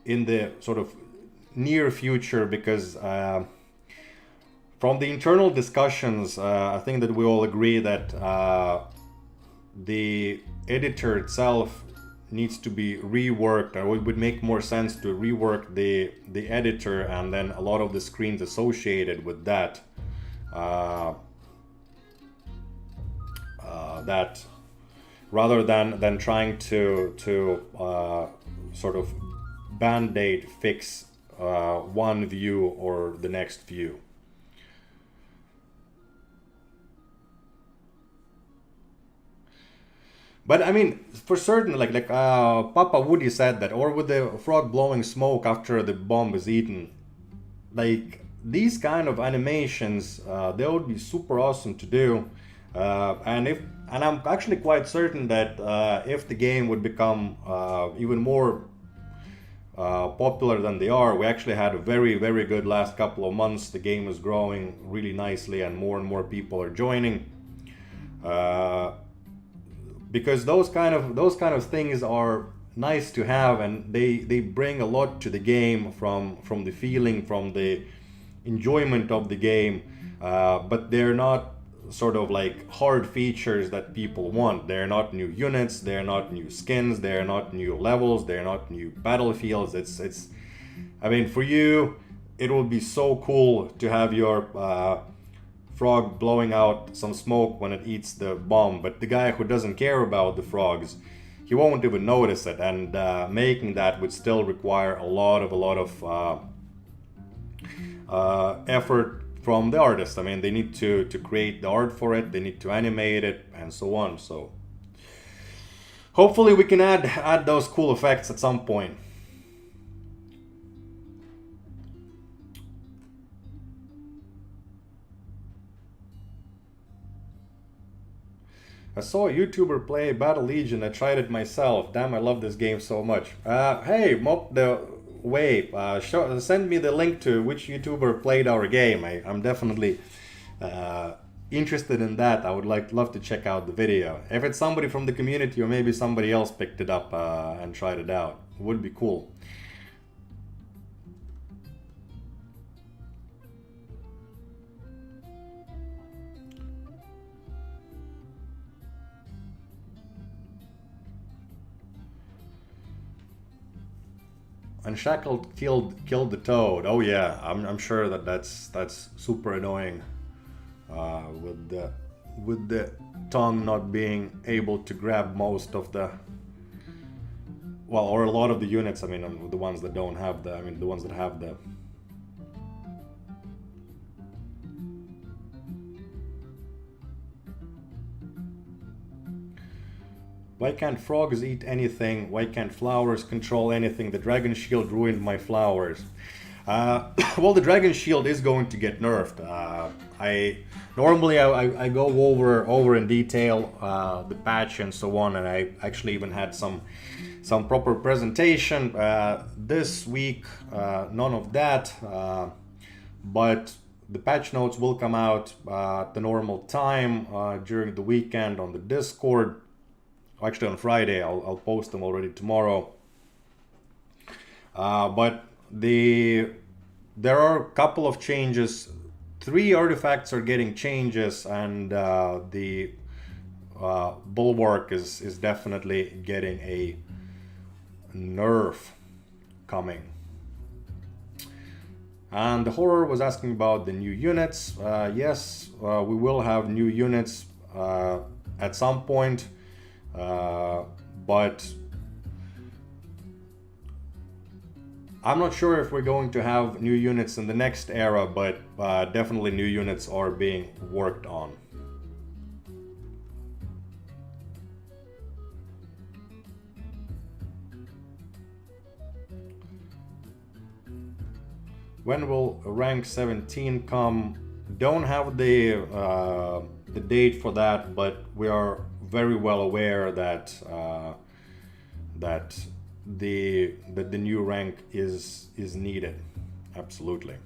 in the sort of near future, because from the internal discussions, I think that we all agree that the editor itself needs to be reworked, or it would make more sense to rework the editor and then a lot of the screens associated with that rather than trying to sort of band-aid fix one view or the next view. But I mean, for certain, like Papa Woody said that, or with the frog blowing smoke after the bomb is eaten, like these kind of animations, they would be super awesome to do. And I'm actually quite certain that if the game would become even more popular than they are, we actually had a very, very good last couple of months. The game is growing really nicely, and more people are joining. Because those kind of things are nice to have, and they bring a lot to the game from the feeling, from the enjoyment of the game, but they're not sort of like hard features that people want. They're not new units, they're not new skins, they're not new levels, they're not new battlefields. It's I mean, for you it will be so cool to have your frog blowing out some smoke when it eats the bomb, but the guy who doesn't care about the frogs, he won't even notice it. And making that would still require a lot of effort from the artist. I mean, they need to create the art for it, they need to animate it, and so on. So hopefully we can add those cool effects at some point. I saw a YouTuber play Battle Legion. I tried it myself. Damn, I love this game so much. Hey, Mop the Way, send me the link to which YouTuber played our game. I'm definitely interested in that. I would love to check out the video. If it's somebody from the community, or maybe somebody else picked it up and tried it out, it would be cool. Unshackled killed the toad. Oh yeah, I'm sure that's super annoying with the tongue not being able to grab most of the, well, or a lot of the units. I mean, the ones that don't have the, I mean, the ones that have the. Why can't frogs eat anything? Why can't flowers control anything? The dragon shield ruined my flowers. Well, the dragon shield is going to get nerfed. I normally go over in detail the patch and so on, and I actually even had some proper presentation. This week, none of that, but the patch notes will come out at the normal time during the weekend on the Discord. Actually, on Friday. I'll post them already tomorrow. But there are a couple of changes. 3 artifacts are getting changes, and the bulwark is definitely getting a nerf coming. And the horror was asking about the new units. Yes, we will have new units at some point. But I'm not sure if we're going to have new units in the next era, but definitely new units are being worked on. When will rank 17 come? Don't have the date for that, but we are very well aware that the new rank is needed. Absolutely.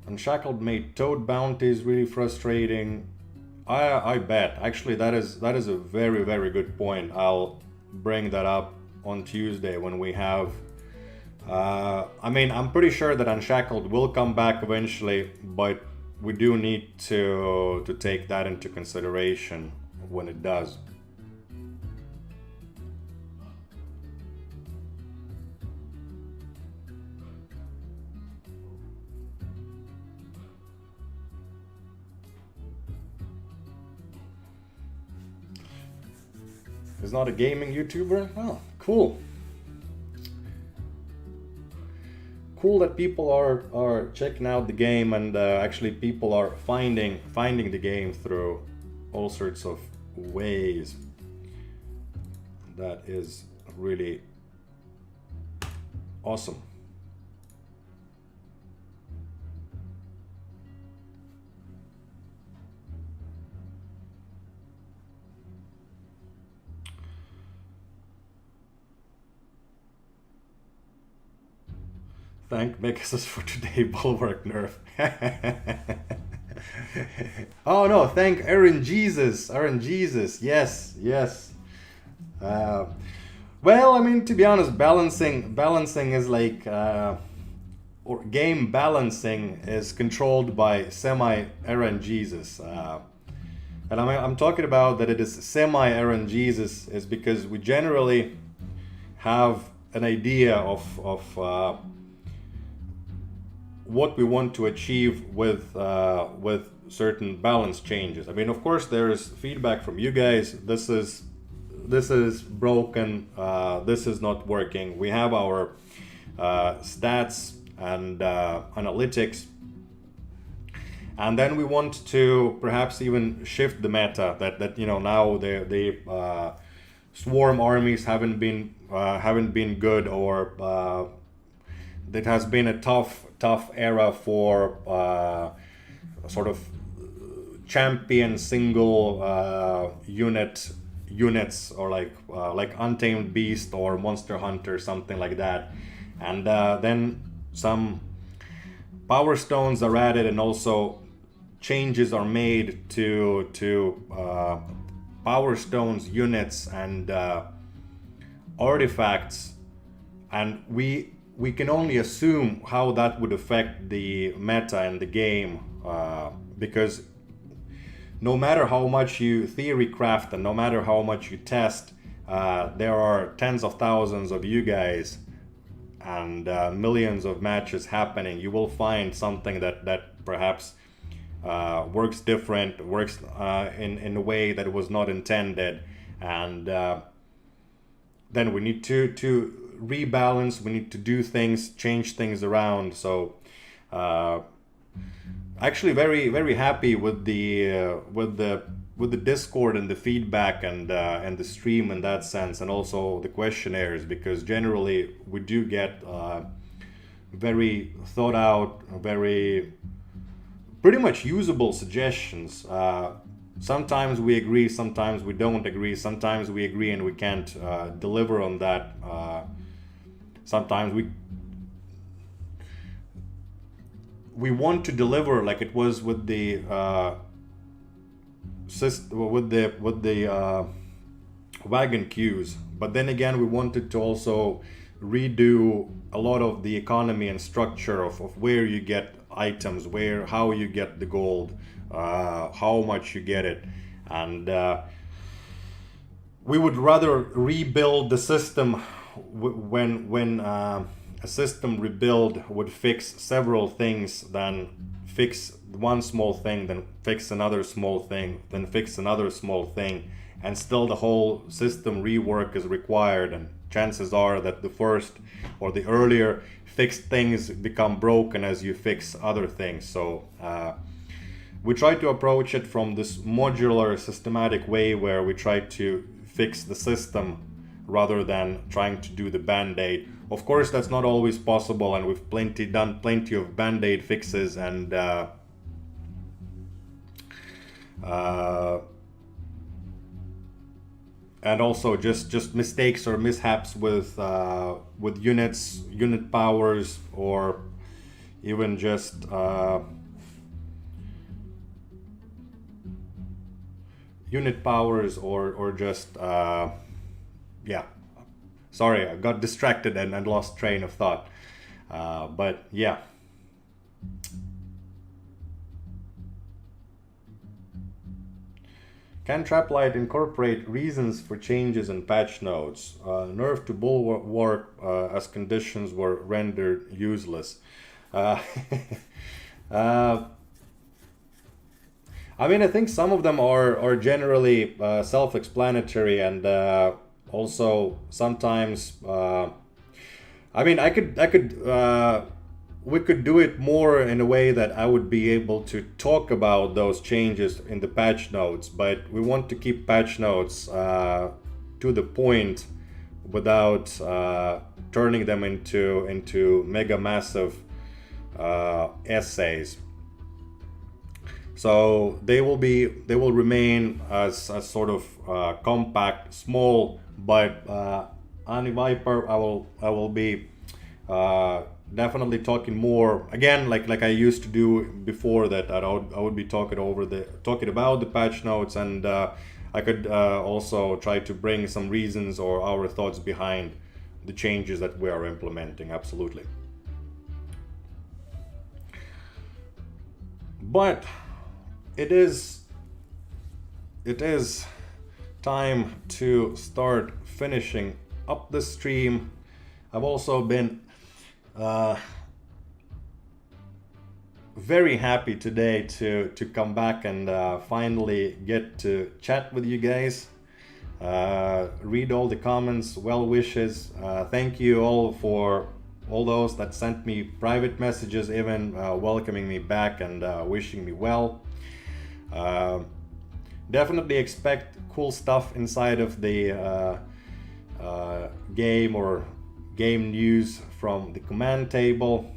Unshackled made toad bounties really frustrating. I bet. Actually, that is a very, very good point. I'll bring that up on Tuesday when we have. I mean, I'm pretty sure that Unshackled will come back eventually, but we do need to take that into consideration when it does. Is not a gaming YouTuber? Oh, cool. Cool that people are checking out the game, and actually people are finding the game through all sorts of ways. That is really awesome. Thank Megasus for today, Bulwark nerf. Oh no, thank Aaron Jesus. Aaron Jesus, yes, yes. Well, I mean, to be honest, balancing is like, or game balancing is controlled by semi-Aaron Jesus. And I'm talking about that it is semi-Aaron Jesus is because we generally have an idea of what we want to achieve with certain balance changes. I mean, of course, there's feedback from you guys. This is broken. This is not working. We have our stats and analytics, and then we want to perhaps even shift the meta. That you know, now the swarm armies haven't been good, or it has been a tough era for sort of champion single units, or like Untamed Beast or Monster Hunter, something like that. And then some power stones are added, and also changes are made to power stones units and artifacts, and we can only assume how that would affect the meta and the game, because no matter how much you theory craft and no matter how much you test, there are tens of thousands of you guys and millions of matches happening. You will find something that perhaps works different, works in a way that was not intended, and then we need to rebalance. We need to do things, change things around. So actually very happy with the Discord and the feedback and the stream in that sense, and also the questionnaires, because generally we do get very thought out, very pretty much usable suggestions. Sometimes we agree, sometimes we don't agree, sometimes we agree and we can't deliver on that. Sometimes we want to deliver, like it was with the wagon queues, but then again we wanted to also redo a lot of the economy and structure of where you get items, how you get the gold, how much you get it, and we would rather rebuild the system when a system rebuild would fix several things than fix one small thing, then fix another small thing, then fix another small thing, and still the whole system rework is required, and chances are that the first or the earlier fixed things become broken as you fix other things. So we try to approach it from this modular systematic way where we try to fix the system rather than trying to do the band-aid. Of course, that's not always possible, and we've done plenty of band-aid fixes and also just mistakes or mishaps with unit powers, or even just unit powers, or just yeah. Sorry, I got distracted and lost train of thought. But yeah. Can Traplight incorporate reasons for changes in patch notes? Nerf to Bulwark as conditions were rendered useless. I mean, I think some of them are generally self-explanatory, and also sometimes. I mean, we could do it more in a way that I would be able to talk about those changes in the patch notes, but we want to keep patch notes to the point without turning them into mega massive essays. So they will remain as sort of compact, small, but Ani Viper, I will be definitely talking more again, like I used to do before that. I would be talking about the patch notes, and I could also try to bring some reasons or our thoughts behind the changes that we are implementing. Absolutely. But it is time to start finishing up the stream. I've also been very happy today to come back and finally get to chat with you guys, read all the comments, well wishes. Thank you all for all those that sent me private messages, even welcoming me back and wishing me well. Definitely expect cool stuff inside of the game or game news from the command table.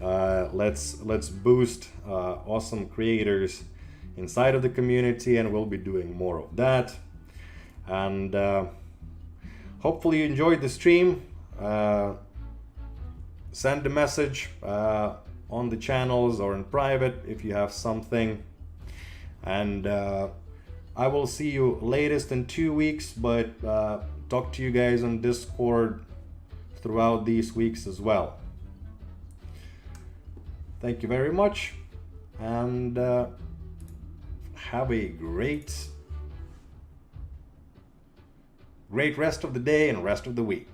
Let's boost awesome creators inside of the community, and we'll be doing more of that. And hopefully you enjoyed the stream. Send a message on the channels or in private if you have something, and I will see you latest in 2 weeks, but talk to you guys on Discord throughout these weeks as well. Thank you very much, and have a great rest of the day and rest of the week.